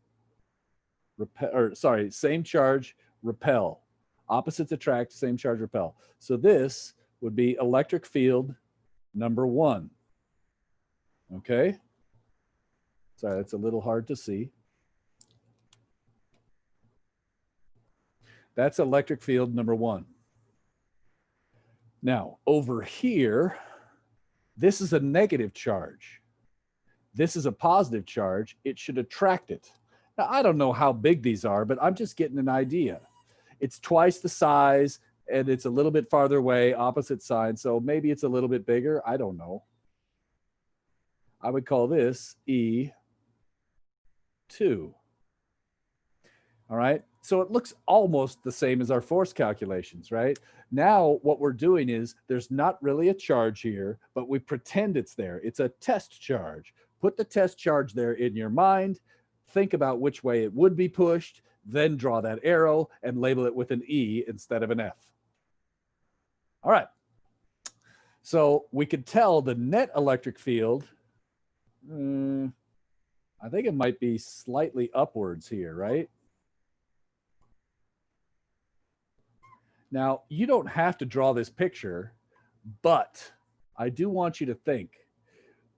repel, or sorry, same charge, repel. Opposites attract, same charge, repel. So this would be electric field number 1. Okay. Sorry, that's a little hard to see. That's electric field number 1. Now, over here, this is a negative charge. This is a positive charge. It should attract it. Now, I don't know how big these are, but I'm just getting an idea. It's twice the size, and it's a little bit farther away, opposite side. So maybe it's a little bit bigger. I don't know. I would call this E2. All right. So it looks almost the same as our force calculations, right? Now what we're doing is there's not really a charge here, but we pretend it's there. It's a test charge. Put the test charge there in your mind. Think about which way it would be pushed, then draw that arrow and label it with an E instead of an F. All right. So we could tell the net electric field, I think it might be slightly upwards here, right? Now, you don't have to draw this picture, but I do want you to think.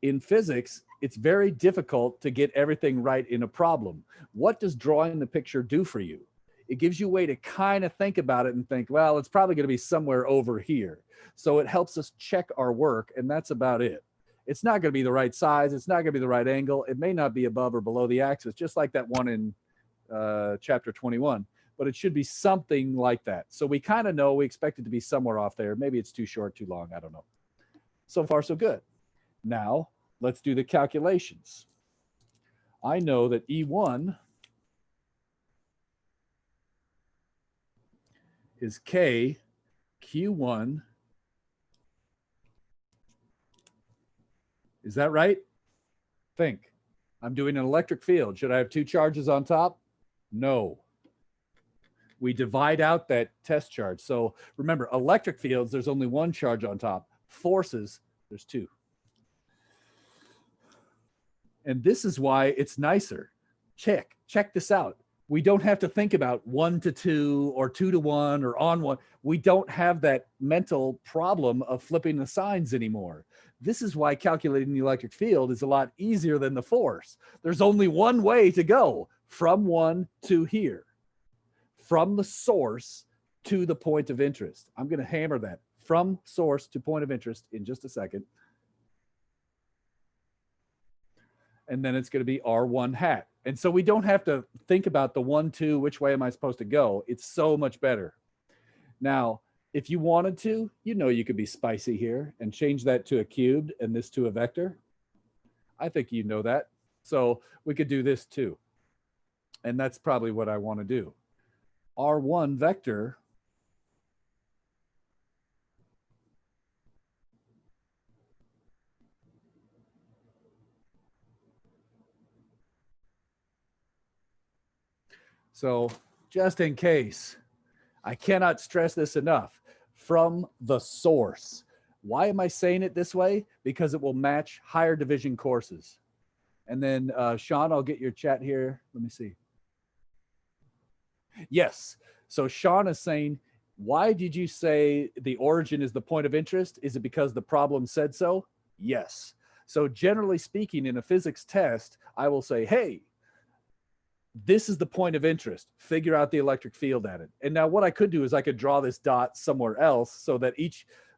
In physics, it's very difficult to get everything right in a problem. What does drawing the picture do for you? It gives you a way to kind of think about it and think, well, it's probably going to be somewhere over here. So it helps us check our work, and that's about it. It's not going to be the right size. It's not going to be the right angle. It may not be above or below the axis, just like that one in chapter 21. But it should be something like that. So we kind of know, we expect it to be somewhere off there. Maybe it's too short, too long. I don't know. So far, so good. Now, let's do the calculations. I know that E1 is K Q1. Is that right? Think. I'm doing an electric field. Should I have two charges on top? No. We divide out that test charge. So remember, electric fields, there's only one charge on top. Forces, there's two. And this is why it's nicer. Check this out. We don't have to think about 1 to 2 or 2 to 1 or on 1. We don't have that mental problem of flipping the signs anymore. This is why calculating the electric field is a lot easier than the force. There's only one way to go, from 1 to here, from the source to the point of interest. I'm going to hammer that, from source to point of interest, in just a second. And then it's going to be R1 hat. And so we don't have to think about the 1, 2, which way am I supposed to go? It's so much better. Now, if you wanted to, you know, you could be spicy here and change that to a cubed and this to a vector. I think you know that. So we could do this too. And that's probably what I want to do. R1 vector so just in case, I cannot stress this enough, from the source. Why am I saying it this way? Because it will match higher division courses. And then Sean, I'll get your chat here. Let me see. Yes. So Sean is saying, why did you say the origin is the point of interest? Is it because the problem said so? Yes. So generally speaking, in a physics test, I will say, hey, this is the point of interest. Figure out the electric field at it. And now what I could do is I could draw this dot somewhere else so that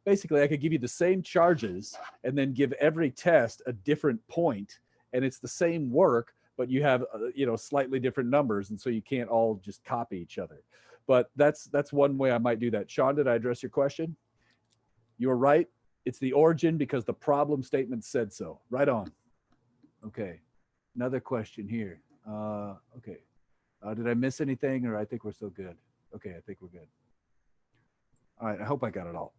basically I could give you the same charges and then give every test a different point, and it's the same work, but you have, slightly different numbers. And so you can't all just copy each other. But that's one way I might do that. Sean, did I address your question? You're right. It's the origin because the problem statement said so. Right on. Okay. Another question here. Okay. Did I miss anything, or I think we're still good? Okay, I think we're good. All right, I hope I got it all.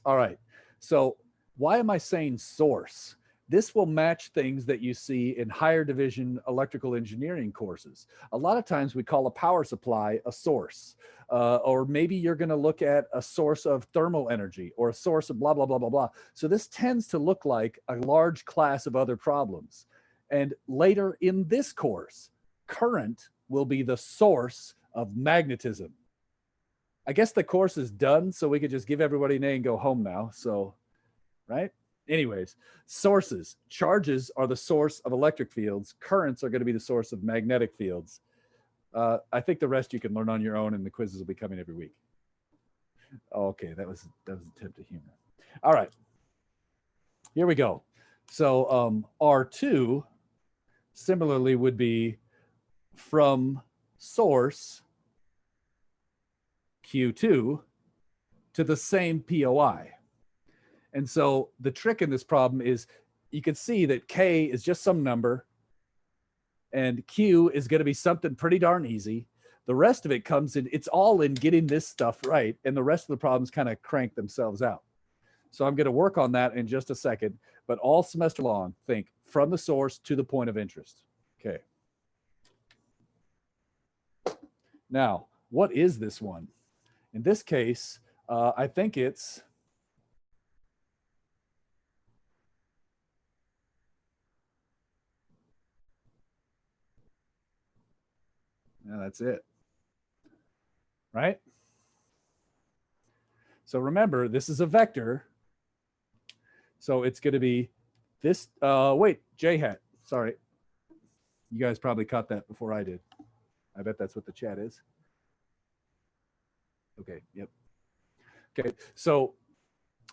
All right, so why am I saying source? This will match things that you see in higher division electrical engineering courses. A lot of times we call a power supply a source, or maybe you're going to look at a source of thermal energy or a source of blah, blah, blah, blah, blah. So this tends to look like a large class of other problems. And later in this course, current will be the source of magnetism. I guess the course is done, so we could just give everybody an A and go home now. So, right? Anyways, sources. Charges are the source of electric fields. Currents are going to be the source of magnetic fields. I think the rest you can learn on your own, and the quizzes will be coming every week. Okay, that was an attempt at humor. All right, here we go. So R2 similarly would be from source Q2 to the same POI. And so the trick in this problem is you can see that K is just some number and Q is going to be something pretty darn easy. The rest of it comes in, it's all in getting this stuff right. And the rest of the problems kind of crank themselves out. So I'm going to work on that in just a second, but all semester long, think from the source to the point of interest. Okay. Now, what is this one? In this case, I think it's that's it. Right? So remember, this is a vector. So it's going to be this, wait, J hat. Sorry. You guys probably caught that before I did. I bet that's what the chat is. Okay, yep. Okay, so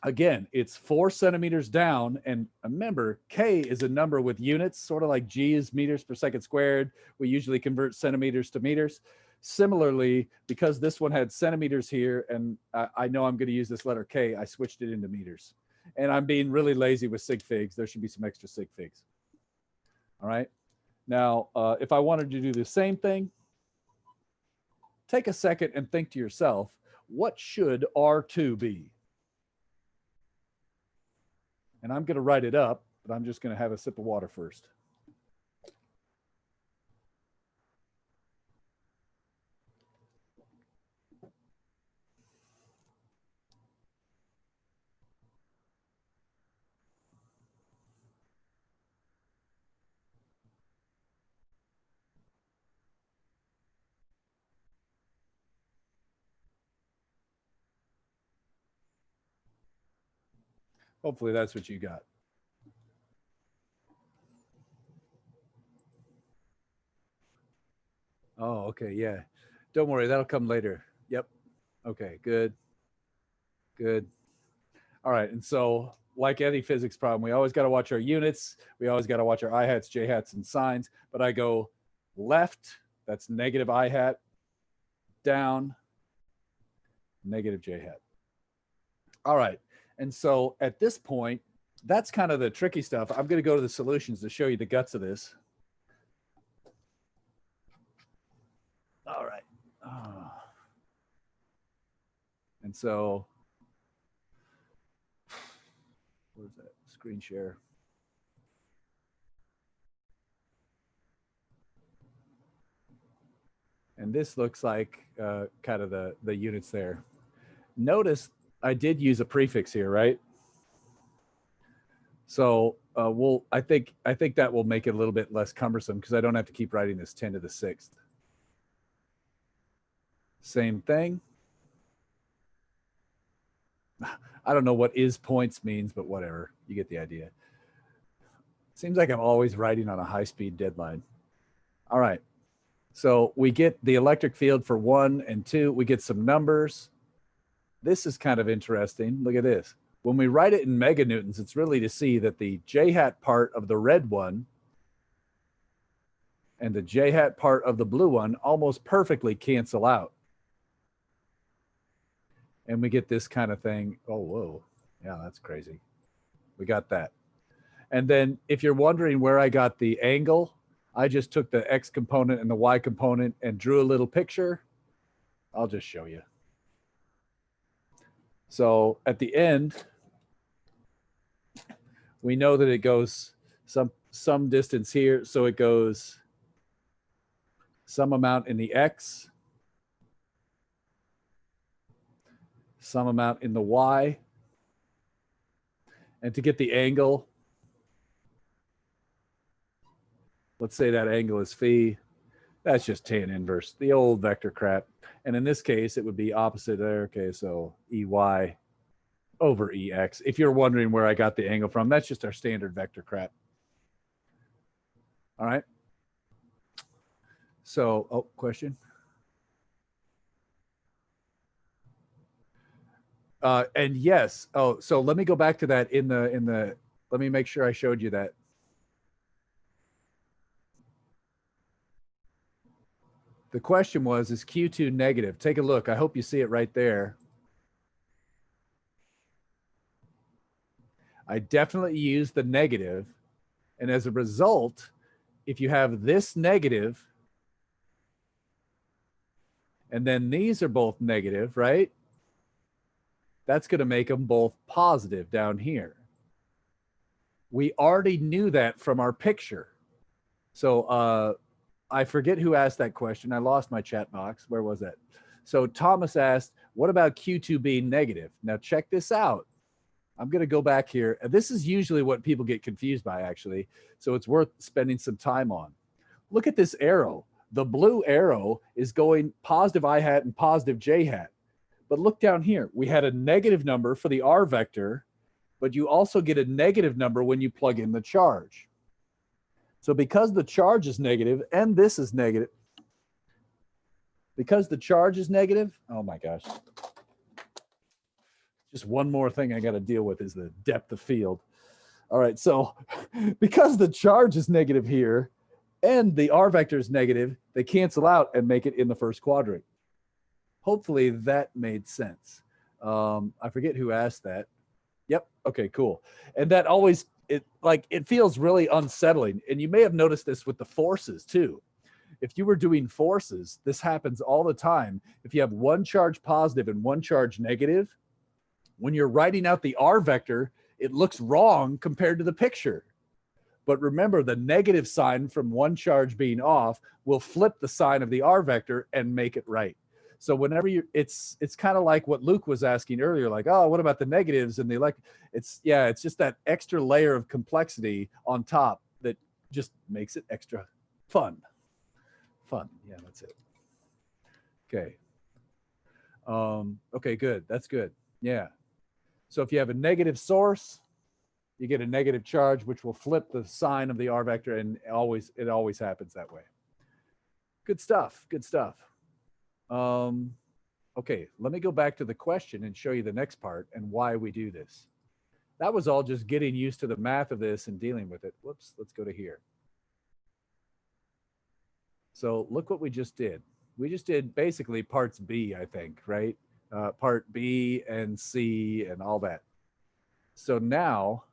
again, it's 4 centimeters down. And remember, K is a number with units, sort of like G is meters per second squared. We usually convert centimeters to meters. Similarly, because this one had centimeters here, and I know I'm going to use this letter K, I switched it into meters. And I'm being really lazy with sig figs. There should be some extra sig figs. All right. Now, if I wanted to do the same thing, take a second and think to yourself, what should R2 be? And I'm going to write it up, but I'm just going to have a sip of water first. Hopefully that's what you got. Oh, okay, yeah. Don't worry, that'll come later. Yep. Okay, good. Good. All right, and so like any physics problem, we always got to watch our units. We always got to watch our I hats, J hats, and signs. But I go left, that's negative I hat, down, negative J hat. All right, and so at this point, that's kind of the tricky stuff. I'm going to go to the solutions to show you the guts of this. All right. And so, where's that screen share? And this looks like kind of the units there. Notice I did use a prefix here, right? So I think that will make it a little bit less cumbersome because I don't have to keep writing this 10 to the 6th. Same thing. I don't know what is points means, but whatever. You get the idea. Seems like I'm always writing on a high-speed deadline. All right. So we get the electric field for 1 and 2. We get some numbers. This is kind of interesting. Look at this. When we write it in meganewtons, it's really to see that the J hat part of the red one and the J hat part of the blue one almost perfectly cancel out. And we get this kind of thing. Oh, whoa. Yeah, that's crazy. We got that. And then if you're wondering where I got the angle, I just took the X component and the Y component and drew a little picture. I'll just show you. So at the end, we know that it goes some distance here. So it goes some amount in the X, some amount in the Y. And to get the angle, let's say that angle is phi. That's just tan inverse, the old vector crap. And in this case, it would be opposite there. Okay, so EY over EX. If you're wondering where I got the angle from, that's just our standard vector crap. All right. So, oh, question? And yes. Oh, so let me go back to that in the, let me make sure I showed you that. The question was, is Q2 negative? Take a look. I hope you see it right there. I definitely use the negative. And as a result, if you have this negative, and then these are both negative, right? That's going to make them both positive down here. We already knew that from our picture. So I forget who asked that question. I lost my chat box. Where was that? So Thomas asked, what about Q2 being negative? Now check this out. I'm going to go back here. This is usually what people get confused by, actually. So it's worth spending some time on. Look at this arrow. The blue arrow is going positive I hat and positive J hat. But look down here. We had a negative number for the R vector, but you also get a negative number when you plug in the charge. So because the charge is negative and this is negative, because the charge is negative, oh my gosh. Just one more thing I got to deal with is the depth of field. All right, so because the charge is negative here and the R vector is negative, they cancel out and make it in the first quadrant. Hopefully that made sense. I forget who asked that. Yep, okay, cool. And that always, it feels really unsettling. And you may have noticed this with the forces too. If you were doing forces, this happens all the time. If you have one charge positive and one charge negative, when you're writing out the R vector, it looks wrong compared to the picture. But remember, the negative sign from one charge being off will flip the sign of the R vector and make it right. So whenever it's kind of like what Luke was asking earlier, like, oh, what about the negatives and the it's just that extra layer of complexity on top that just makes it extra fun. Yeah, that's it. Okay. Okay, good. That's good. Yeah. So if you have a negative source, you get a negative charge, which will flip the sign of the R vector, and it always happens that way. Good stuff. Good stuff. Okay, let me go back to the question and show you the next part and why we do this. That was all just getting used to the math of this and dealing with it. Whoops, let's go to here. So look what we just did. We just did basically parts B, I think, right? Part B and C and all that. So now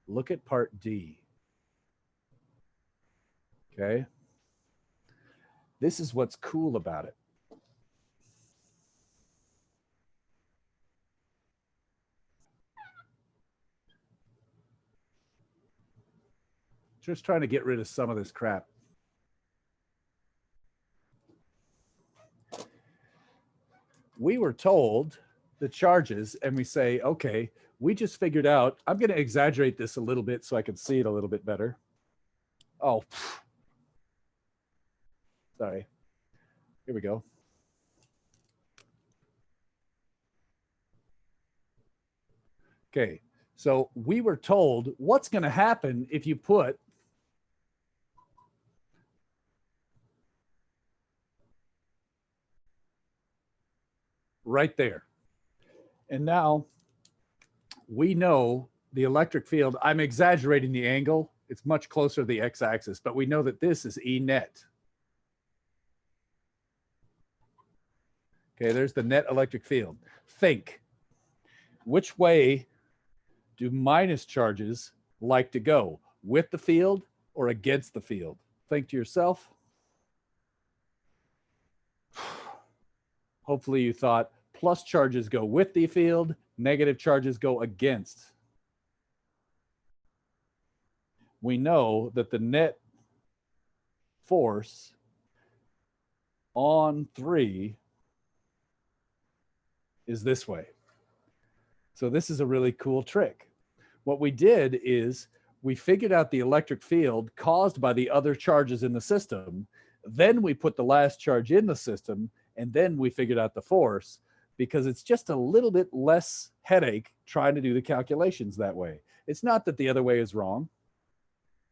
look at part D. Okay. This is what's cool about it. Just trying to get rid of some of this crap. We were told the charges and we say, okay, we just figured out, I'm going to exaggerate this a little bit so I can see it a little bit better. Oh, sorry. Here we go. Okay, so we were told what's going to happen if you put right there. And now we know the electric field. I'm exaggerating the angle. It's much closer to the x-axis, but we know that this is E net. Okay, there's the net electric field. Think, which way do minus charges like to go? With the field or against the field? Think to yourself. Hopefully you thought plus charges go with the field, negative charges go against. We know that the net force on 3 is this way. So this is a really cool trick. What we did is we figured out the electric field caused by the other charges in the system. Then we put the last charge in the system, and then we figured out the force, because it's just a little bit less headache trying to do the calculations that way. It's not that the other way is wrong.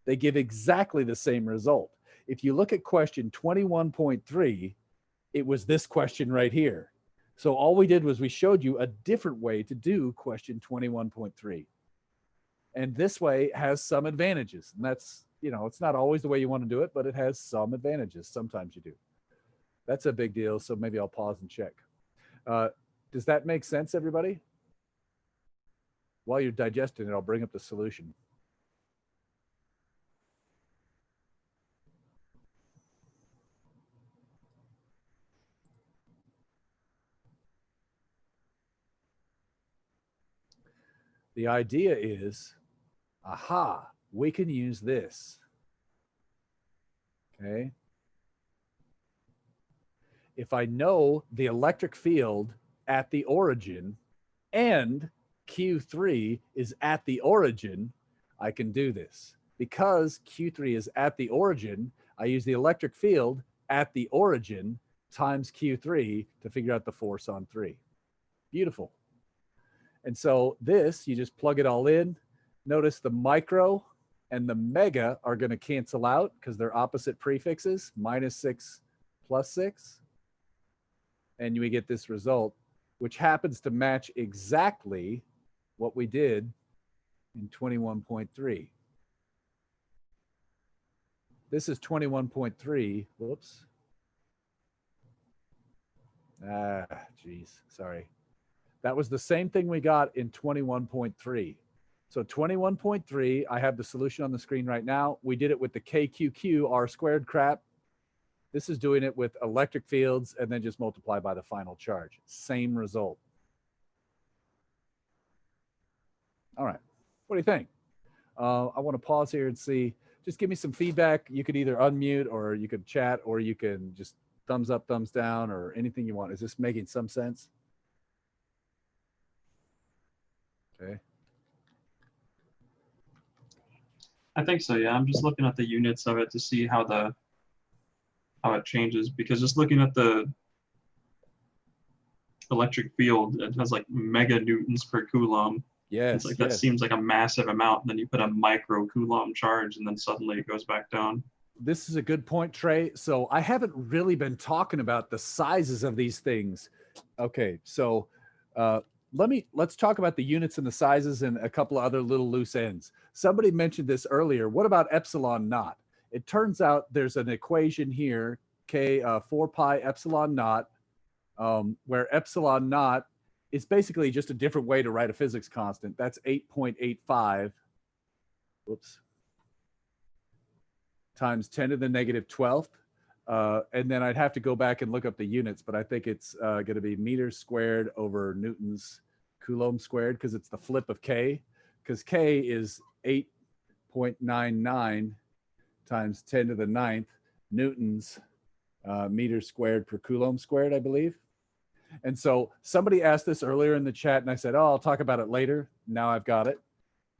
They give exactly the same result. If you look at question 21.3, it was this question right here. So all we did was we showed you a different way to do question 21.3. And this way has some advantages. And that's, you know, it's not always the way you want to do it, but it has some advantages. Sometimes you do. That's a big deal. So maybe I'll pause and check. Does that make sense, everybody? While you're digesting it, I'll bring up the solution. The idea is, aha, we can use this. Okay. If I know the electric field at the origin and Q3 is at the origin, I can do this. Because Q3 is at the origin, I use the electric field at the origin times Q3 to figure out the force on 3. Beautiful. And so this, you just plug it all in. Notice the micro and the mega are going to cancel out because they're opposite prefixes, -6 + 6. And we get this result, which happens to match exactly what we did in 21.3. This is 21.3. Whoops. Geez, sorry. That was the same thing we got in 21.3. So 21.3, I have the solution on the screen right now. We did it with the KQQ R² crap. This is doing it with electric fields and then just multiply by the final charge. Same result. All right. What do you think? I want to pause here and see. Just give me some feedback. You could either unmute or you could chat or you can just thumbs up, thumbs down, or anything you want. Is this making some sense? Okay. I think so, yeah. I'm just looking at the units of it to see how it changes, because just looking at the electric field, it has like meganewtons per Coulomb. Yes. It's like that seems like a massive amount. And then you put a micro Coulomb charge and then suddenly it goes back down. This is a good point, Trey. So I haven't really been talking about the sizes of these things. Okay, so let's talk about the units and the sizes and a couple of other little loose ends. Somebody mentioned this earlier. What about epsilon naught? It turns out there's an equation here, K 4 pi epsilon naught, where epsilon naught is basically just a different way to write a physics constant. That's 8.85. Whoops. Times 10 to the -12th. And then I'd have to go back and look up the units, but I think it's going to be meters squared over newtons Coulomb squared, because it's the flip of K, because K is 8.99 times 10 to the 9th newtons meters squared per Coulomb squared, I believe. And so somebody asked this earlier in the chat and I said, oh, I'll talk about it later. Now I've got it.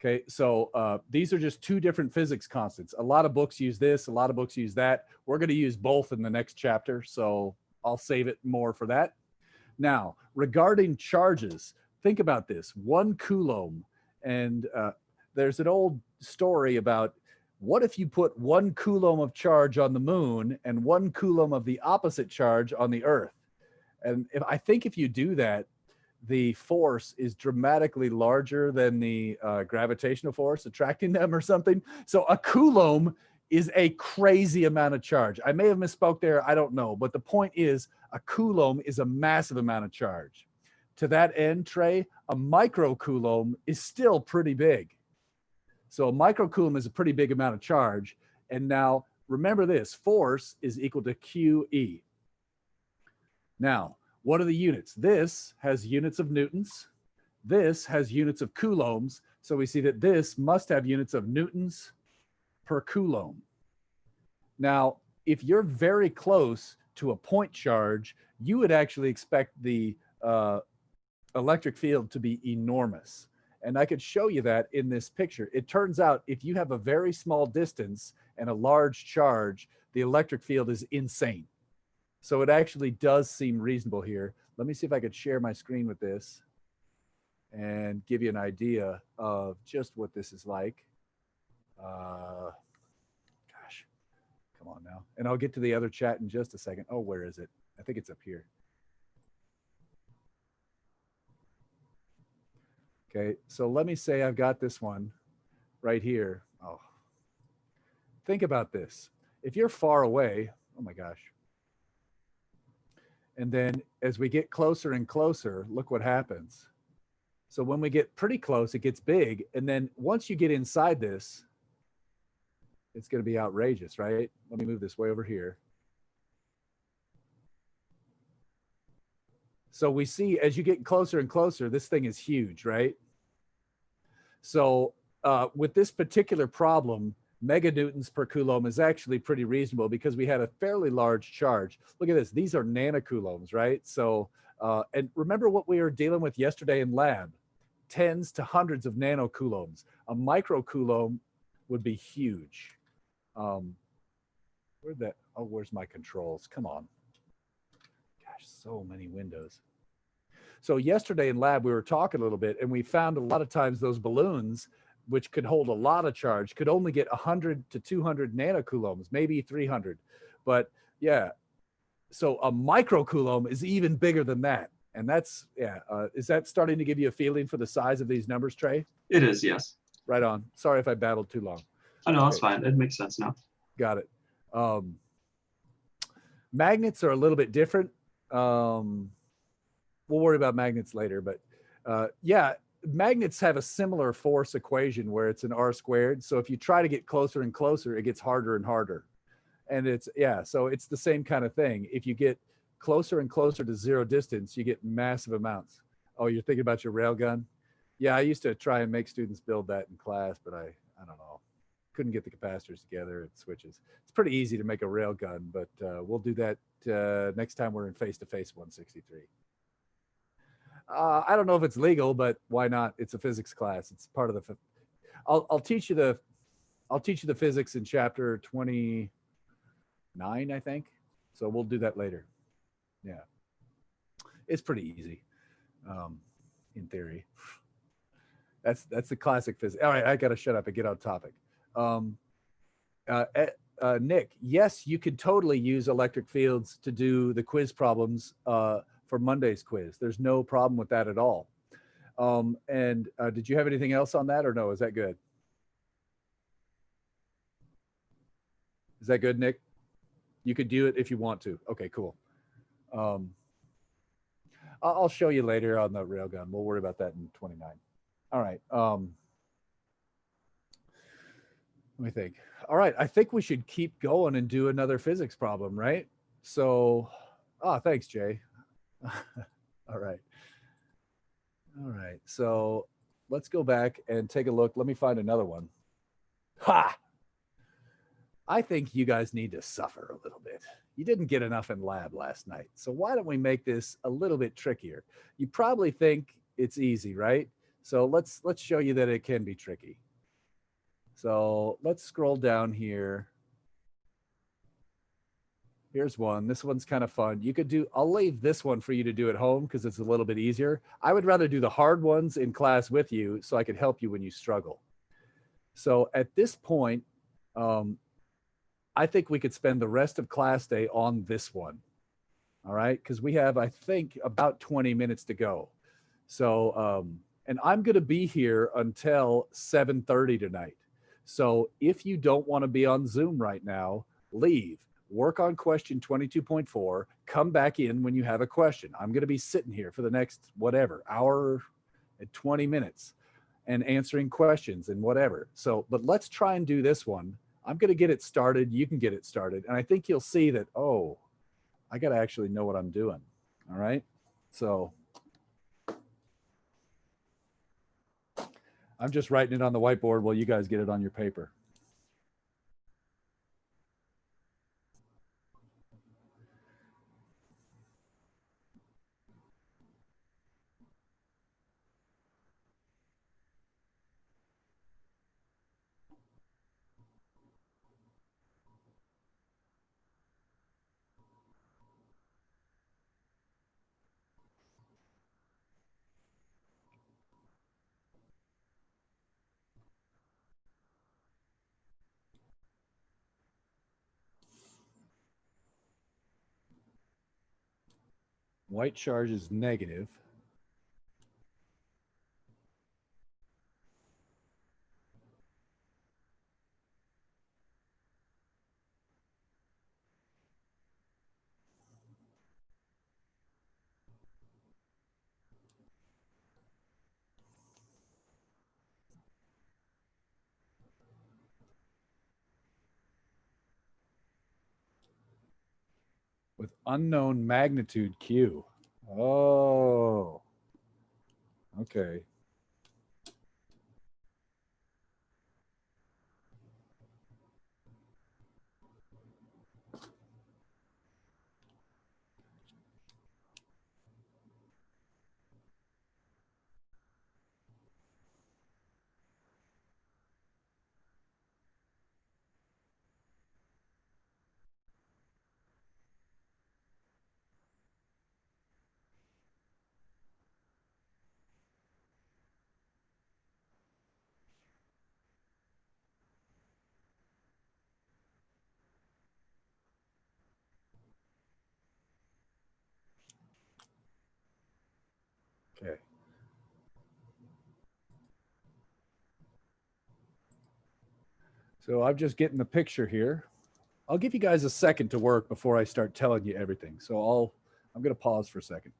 Okay, so these are just two different physics constants. A lot of books use this, a lot of books use that. We're going to use both in the next chapter, so I'll save it more for that. Now, regarding charges, think about this. 1 Coulomb, and there's an old story about what if you put 1 Coulomb of charge on the moon and 1 Coulomb of the opposite charge on the Earth? And I think if you do that, the force is dramatically larger than the gravitational force attracting them or something. So a Coulomb is a crazy amount of charge. I may have misspoke there. I don't know. But the point is a Coulomb is a massive amount of charge. To that end, Trey, a micro Coulomb is still pretty big. So a micro Coulomb is a pretty big amount of charge. And now remember this, force is equal to QE. Now, what are the units? This has units of newtons. This has units of coulombs. So we see that this must have units of newtons per Coulomb. Now, if you're very close to a point charge, you would actually expect the electric field to be enormous. And I could show you that in this picture. It turns out if you have a very small distance and a large charge, the electric field is insane. So it actually does seem reasonable here. Let me see if I could share my screen with this and give you an idea of just what this is like. Gosh, come on now. And I'll get to the other chat in just a second. Oh, where is it? I think it's up here. Okay, so let me say I've got this one right here. Oh, think about this. If you're far away, oh my gosh. And then as we get closer and closer, look what happens. So when we get pretty close, it gets big. And then once you get inside this, it's going to be outrageous, right? Let me move this way over here. So we see as you get closer and closer, this thing is huge, right? So with this particular problem, meganewtons per Coulomb is actually pretty reasonable because we had a fairly large charge. Look at this. These are nanocoulombs, right? So, and remember what we were dealing with yesterday in lab, tens to hundreds of nanocoulombs. A microcoulomb would be huge. Where'd that? Oh, where's my controls? Come on. Gosh, so many windows. So yesterday in lab, we were talking a little bit, and we found a lot of times those balloons, which could hold a lot of charge, could only get 100 to 200 nanocoulombs, maybe 300. But yeah, so a microcoulomb is even bigger than that. And that's, yeah, is that starting to give you a feeling for the size of these numbers, Trey? It is, yes. Right on. Sorry if I babbled too long. I know, that's Okay. fine. It makes sense now. Got it. Magnets are a little bit different. We'll worry about magnets later, but yeah, magnets have a similar force equation where it's an R squared. So if you try to get closer and closer, it gets harder and harder. And it's, yeah, so it's the same kind of thing. If you get closer and closer to zero distance, you get massive amounts. Oh, you're thinking about your railgun? Yeah, I used to try and make students build that in class, but I don't know. Couldn't get the capacitors together and switches. It's pretty easy to make a railgun, but we'll do that next time we're in face-to-face 163. I don't know if it's legal, but why not? It's a physics class. It's part of the. I'll teach you the physics in chapter 29, I think. So we'll do that later. Yeah, it's pretty easy, in theory. That's the classic physics. All right, I gotta shut up and get on topic. Nick, yes, you could totally use electric fields to do the quiz problems for Monday's quiz. There's no problem with that at all. And did you have anything else on that or no? Is that good? Is that good, Nick? You could do it if you want to. Okay, cool. I'll show you later on the railgun. We'll worry about that in 29. All right. Let me think. All right. I think we should keep going and do another physics problem, right? So, thanks, Jay. All right. All right. So let's go back and take a look. Let me find another one. Ha! I think you guys need to suffer a little bit. You didn't get enough in lab last night. So why don't we make this a little bit trickier? You probably think it's easy, right? So let's show you that it can be tricky. So let's scroll down here. Here's one. This one's kind of fun. You could do, I'll leave this one for you to do at home because it's a little bit easier. I would rather do the hard ones in class with you so I could help you when you struggle. So at this point, I think we could spend the rest of class day on this one. All right, because we have, I think, about 20 minutes to go. So, and I'm going to be here until 7:30 tonight. So if you don't want to be on Zoom right now, leave. Work on question 22.4, come back in when you have a question. I'm going to be sitting here for the next, whatever, hour and 20 minutes and answering questions and whatever. So, but let's try and do this one. I'm going to get it started. You can get it started. And I think you'll see that, oh, I got to actually know what I'm doing. All right. So I'm just writing it on the whiteboard while you guys get it on your paper. White charge is negative. with unknown magnitude Q. Oh, okay. Okay. So I'm just getting the picture here. I'll give you guys a second to work before I start telling you everything. So I'm going to pause for a second.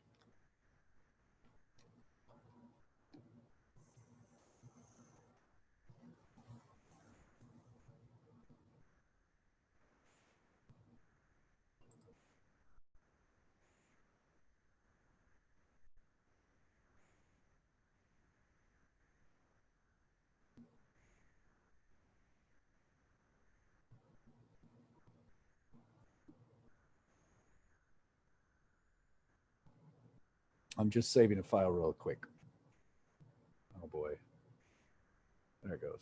I'm just saving a file real quick. Oh boy. There it goes.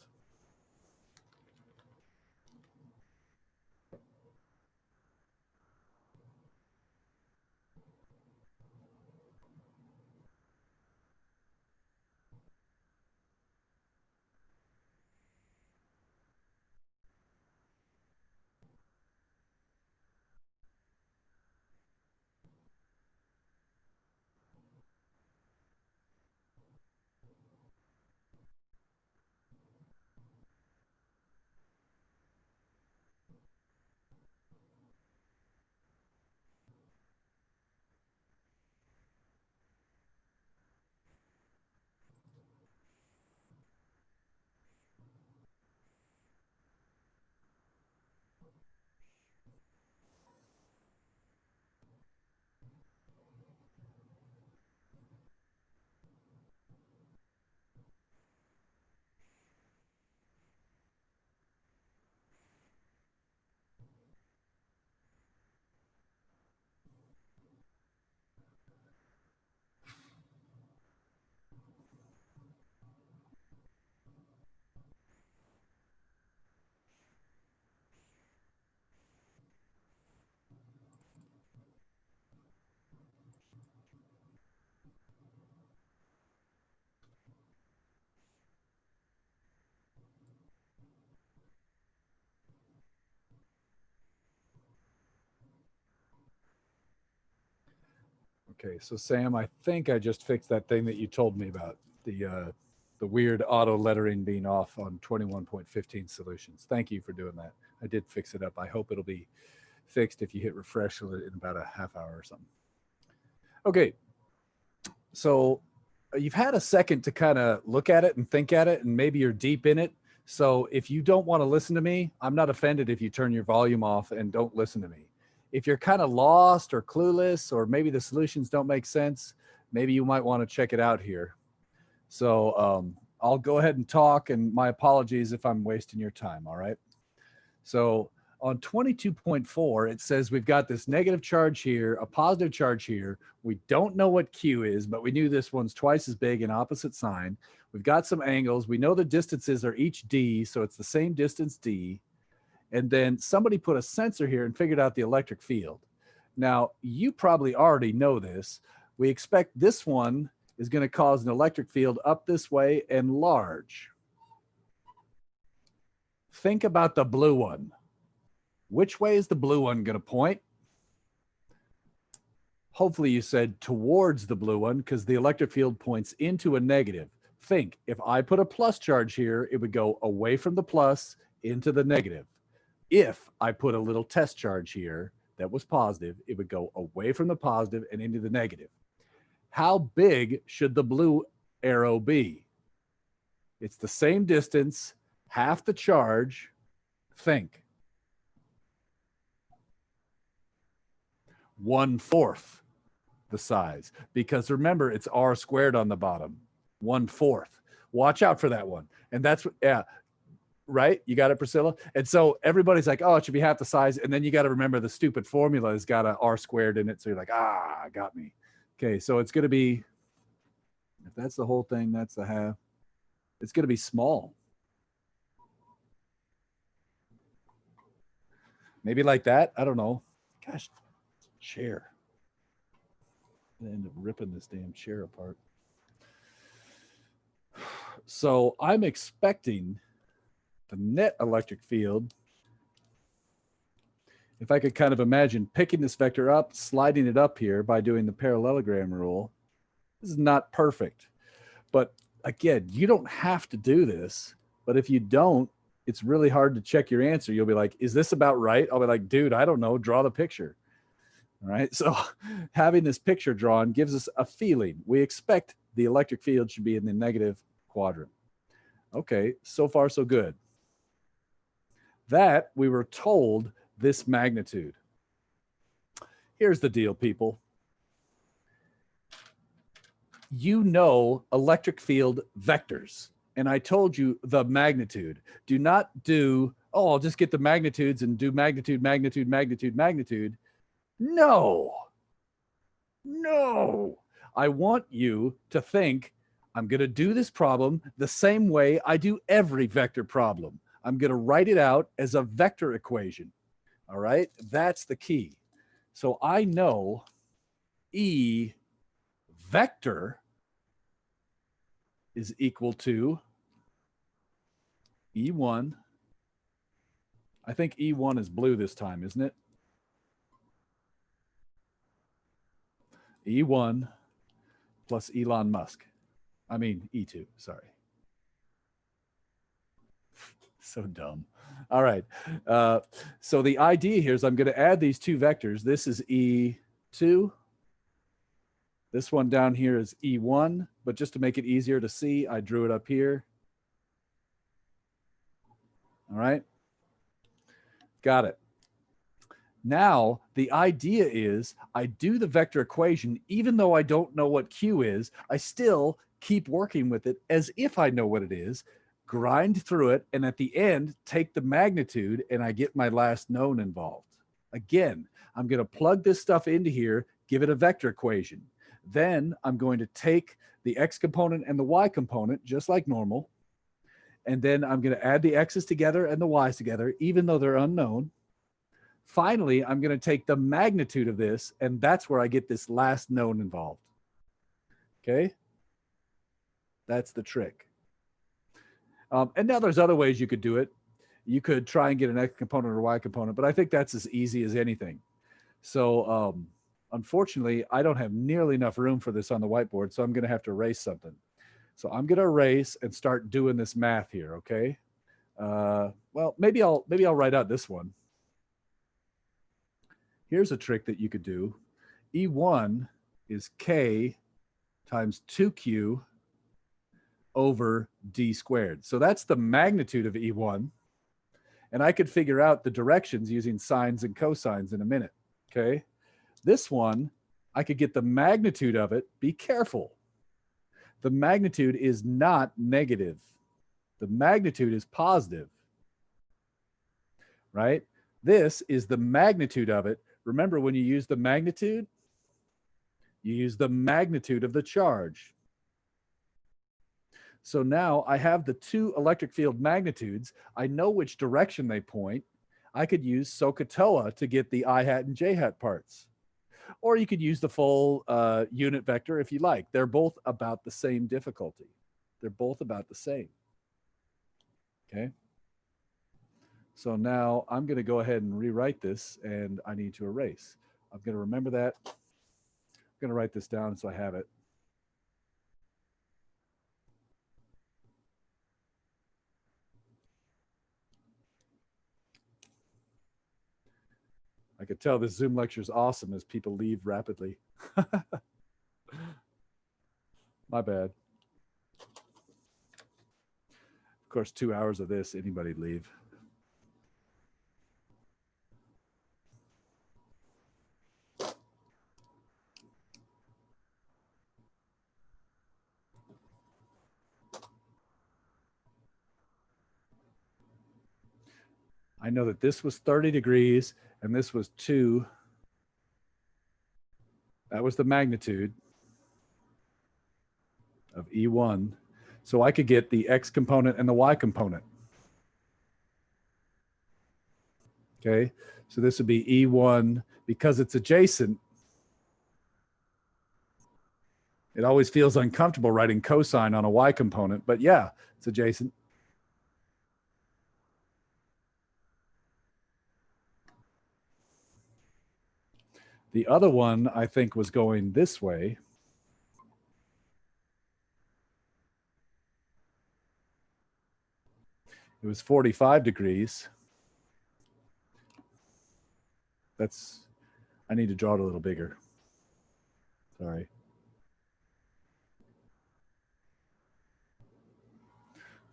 Okay, so Sam, I think I just fixed that thing that you told me about, the weird auto lettering being off on 21.15 solutions. Thank you for doing that. I did fix it up. I hope it'll be fixed if you hit refresh in about a half hour or something. Okay, so you've had a second to kind of look at it and think at it, and maybe you're deep in it. So if you don't want to listen to me, I'm not offended if you turn your volume off and don't listen to me. If you're kind of lost or clueless, or maybe the solutions don't make sense, maybe you might want to check it out here. So I'll go ahead and talk, and my apologies if I'm wasting your time, all right? So on 22.4, it says we've got this negative charge here, a positive charge here. We don't know what Q is, but we knew this one's twice as big and opposite sign. We've got some angles. We know the distances are each D, so it's the same distance D. And then somebody put a sensor here and figured out the electric field. Now, you probably already know this. We expect this one is going to cause an electric field up this way and large. Think about the blue one. Which way is the blue one going to point? Hopefully you said towards the blue one, because the electric field points into a negative. Think, if I put a plus charge here, it would go away from the plus into the negative. If I put a little test charge here that was positive, it would go away from the positive and into the negative. How big should the blue arrow be? It's the same distance, half the charge. Think. 1/4 the size, because remember, it's r squared on the bottom. 1/4. Watch out for that one. And that's what, yeah, right? You got it, Priscilla? And so everybody's like, oh, it should be half the size. And then you got to remember the stupid formula has got a r squared in it. So you're like, got me. Okay, so it's going to be, if that's the whole thing, that's the half. It's going to be small. Maybe like that. I don't know. Gosh, chair. I end up ripping this damn chair apart. So I'm expecting the net electric field, if I could kind of imagine picking this vector up, sliding it up here by doing the parallelogram rule. This is not perfect. But again, you don't have to do this. But if you don't, it's really hard to check your answer. You'll be like, is this about right? I'll be like, dude, I don't know. Draw the picture. All right. So having this picture drawn gives us a feeling. We expect the electric field should be in the negative quadrant. Okay. So far, so good. That we were told this magnitude. Here's the deal, people. You know electric field vectors. And I told you the magnitude. Do not do, oh, I'll just get the magnitudes and do magnitude, magnitude, magnitude, magnitude. No. No. I want you to think, I'm going to do this problem the same way I do every vector problem. I'm going to write it out as a vector equation. All right. That's the key. So I know E vector is equal to E1. I think E1 is blue this time, isn't it? E1 plus Elon Musk. I mean, E2, sorry. So dumb. All right. So the idea here is I'm going to add these two vectors. This is E2. This one down here is E1, but just to make it easier to see, I drew it up here. All right. Got it. Now, the idea is I do the vector equation, even though I don't know what Q is, I still keep working with it as if I know what it is, grind through it, and at the end, take the magnitude, and I get my last known involved. Again, I'm going to plug this stuff into here, give it a vector equation. Then I'm going to take the X component and the Y component, just like normal, and then I'm going to add the X's together and the Y's together, even though they're unknown. Finally, I'm going to take the magnitude of this, and that's where I get this last known involved. Okay? That's the trick. And now there's other ways you could do it. You could try and get an X component or Y component, but I think that's as easy as anything. So unfortunately, I don't have nearly enough room for this on the whiteboard, so I'm going to have to erase something. So I'm going to erase and start doing this math here, okay? Well, maybe I'll write out this one. Here's a trick that you could do. E1 is K times 2Q over D squared. So that's the magnitude of E1. And I could figure out the directions using sines and cosines in a minute, okay? This one, I could get the magnitude of it. Be careful. The magnitude is not negative. The magnitude is positive, right? This is the magnitude of it. Remember, when you use the magnitude, you use the magnitude of the charge. So now I have the two electric field magnitudes. I know which direction they point. I could use SOHCAHTOA to get the I hat and J hat parts. Or you could use the full unit vector if you like. They're both about the same difficulty. They're both about the same. Okay. So now I'm going to go ahead and rewrite this, and I need to erase. I'm going to remember that. I'm going to write this down so I have it. I could tell this Zoom lecture is awesome as people leave rapidly. My bad. Of course, 2 hours of this, anybody'd leave. I know that this was 30 degrees and this was 2. That was the magnitude of E1. So I could get the X component and the Y component. Okay, so this would be E1 because it's adjacent. It always feels uncomfortable writing cosine on a Y component, but yeah, it's adjacent. The other one, I think, was going this way. It was 45 degrees. I need to draw it a little bigger. Sorry.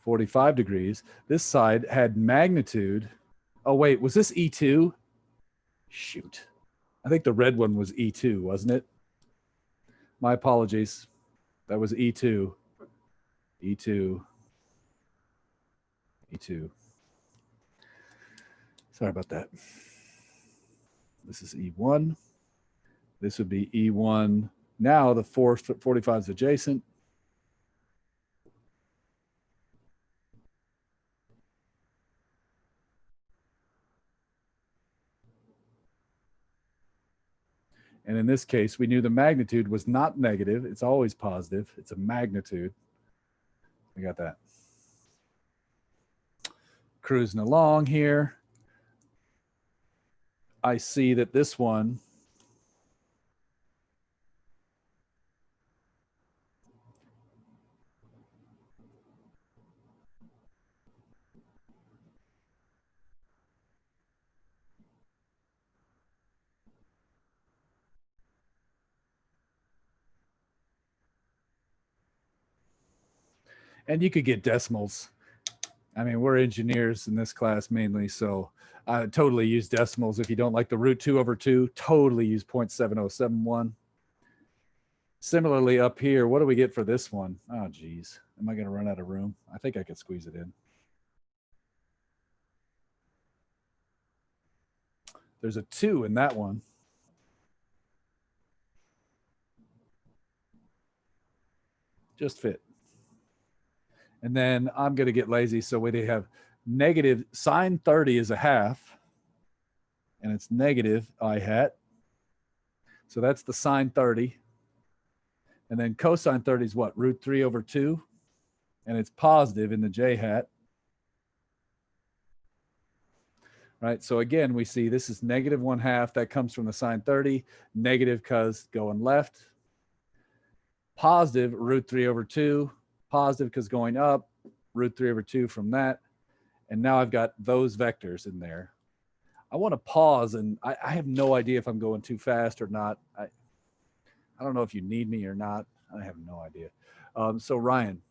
.45 degrees. This side had magnitude. Oh, wait, was this E2? Shoot. I think the red one was E2, wasn't it? My apologies. That was E2. E2. E2. Sorry about that. This is E1. This would be E1. Now the 45 is adjacent. And in this case, we knew the magnitude was not negative. It's always positive. It's a magnitude. We got that. Cruising along here. I see that this one and you could get decimals. I mean, we're engineers in this class mainly, so I totally use decimals. If you don't like the √2/2, totally use 0.7071. Similarly up here, what do we get for this one? Oh, geez. Am I going to run out of room? I think I could squeeze it in. There's a 2 in that one. Just fit. And then I'm going to get lazy. So we have negative sine 30 is a half. And it's negative I hat. So that's the sine 30. And then cosine 30 is what? √3/2. And it's positive in the j hat. Right. So again, we see this is -1/2. That comes from the sine 30. Negative because going left. Positive √3/2. Positive because going up. √3/2 from that. And now I've got those vectors in there. I want to pause, and I have no idea if I'm going too fast or not. I don't know if you need me or not. I have no idea. So Ryan.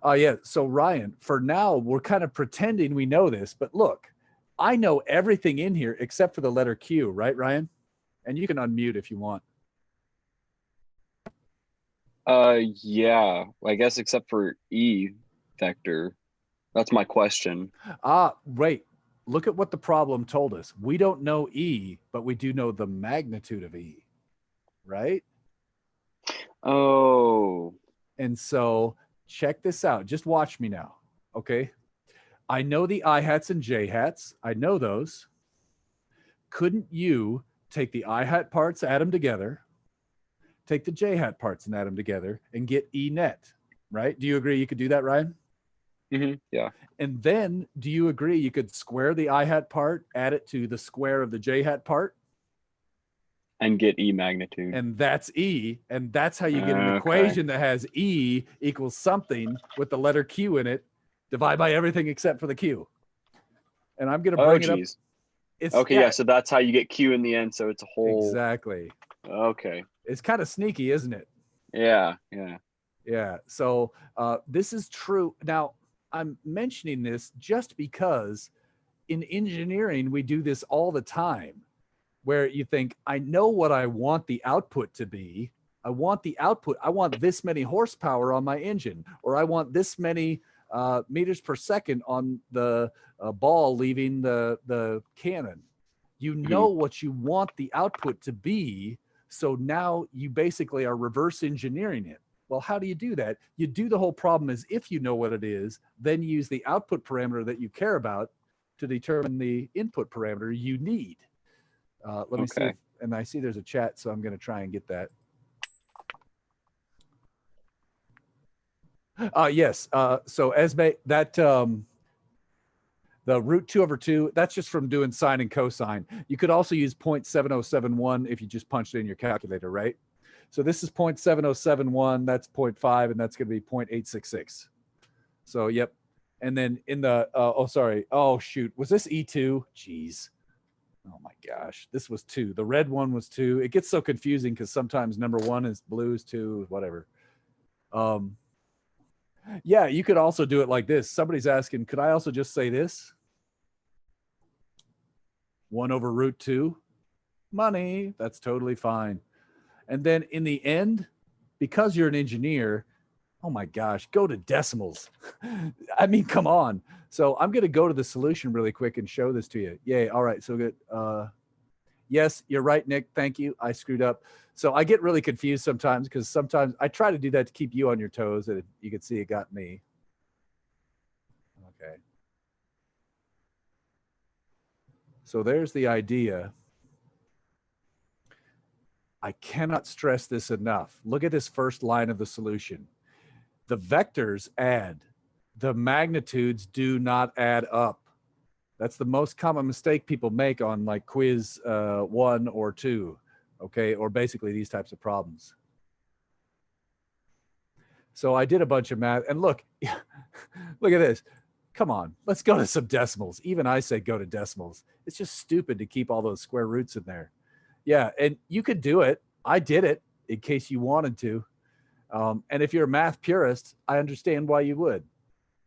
Yeah. So Ryan, for now, we're kind of pretending we know this, but look, I know everything in here except for the letter Q, right, Ryan? And you can unmute if you want. Yeah, I guess except for E vector. That's my question. Wait. Look at what the problem told us. We don't know E, but we do know the magnitude of E, right? Oh. And so check this out. Just watch me now, okay? I know the I hats and J hats. I know those. Couldn't you take the I hat parts, add them together, take the J hat parts and add them together and get E net, right? Do you agree you could do that, Ryan? Mm-hmm. Yeah. And then do you agree you could square the I hat part, add it to the square of the J hat part? And get E magnitude. And that's E. And that's how you get an Okay. equation that has E equals something with the letter Q in it. Divide by everything except for the Q. And I'm going to bring it up. It's, okay, yeah, so that's how you get Q in the end. So it's a whole. Exactly. Okay. It's kind of sneaky, isn't it? Yeah, yeah. Yeah. So this is true. Now, I'm mentioning this just because in engineering, we do this all the time where you think, I know what I want the output to be. I want the output. I want this many horsepower on my engine, or I want this many meters per second on the ball leaving the cannon. You know what you want the output to be. So now you basically are reverse engineering it. Well, how do you do that? You do the whole problem as if you know what it is, then use the output parameter that you care about to determine the input parameter you need. Let me see. And I see there's a chat, so I'm going to try and get that. Yes. So Esme, that the root 2/2, that's just from doing sine and cosine. You could also use 0.7071 if you just punched it in your calculator, right? So this is 0.7071, that's 0.5, and that's going to be 0.866. So, yep. And then in the, oh, sorry. Oh, shoot. Was this E2? Jeez. Oh, my gosh. This was 2. The red one was 2. It gets so confusing because sometimes number 1 is blue is 2, whatever. Yeah, you could also do it like this. Somebody's asking, could I also just say this? 1/√2. Money. That's totally fine. And then in the end, because you're an engineer, oh my gosh, go to decimals. I mean, come on. So I'm going to go to the solution really quick and show this to you. Yay. All right. So good. Yes, you're right, Nick. Thank you. I screwed up. So I get really confused sometimes because sometimes I try to do that to keep you on your toes, and you can see it got me. Okay. So there's the idea. I cannot stress this enough. Look at this first line of the solution. The vectors add. The magnitudes do not add up. That's the most common mistake people make on like quiz 1 or 2, okay? Or basically these types of problems. So I did a bunch of math, and look, look at this. Come on, let's go to some decimals. Even I say go to decimals. It's just stupid to keep all those square roots in there. Yeah, and you could do it. I did it in case you wanted to. And if you're a math purist, I understand why you would,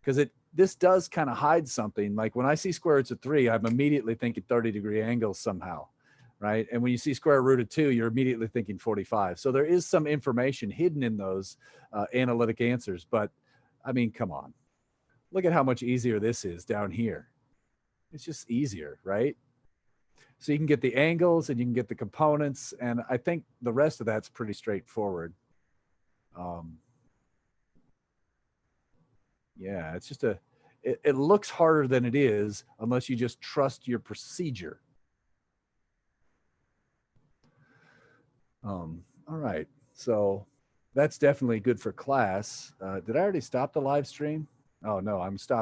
because this does kind of hide something. Like when I see square roots of 3, I'm immediately thinking 30-degree angles somehow, right? And when you see square root of 2, you're immediately thinking 45. So there is some information hidden in those analytic answers. But I mean, come on. Look at how much easier this is down here. It's just easier, right? So you can get the angles and you can get the components. And I think the rest of that's pretty straightforward. Yeah, it's just it looks harder than it is unless you just trust your procedure. All right, so that's definitely good for class. Did I already stop the live stream? Oh no, I'm stopping.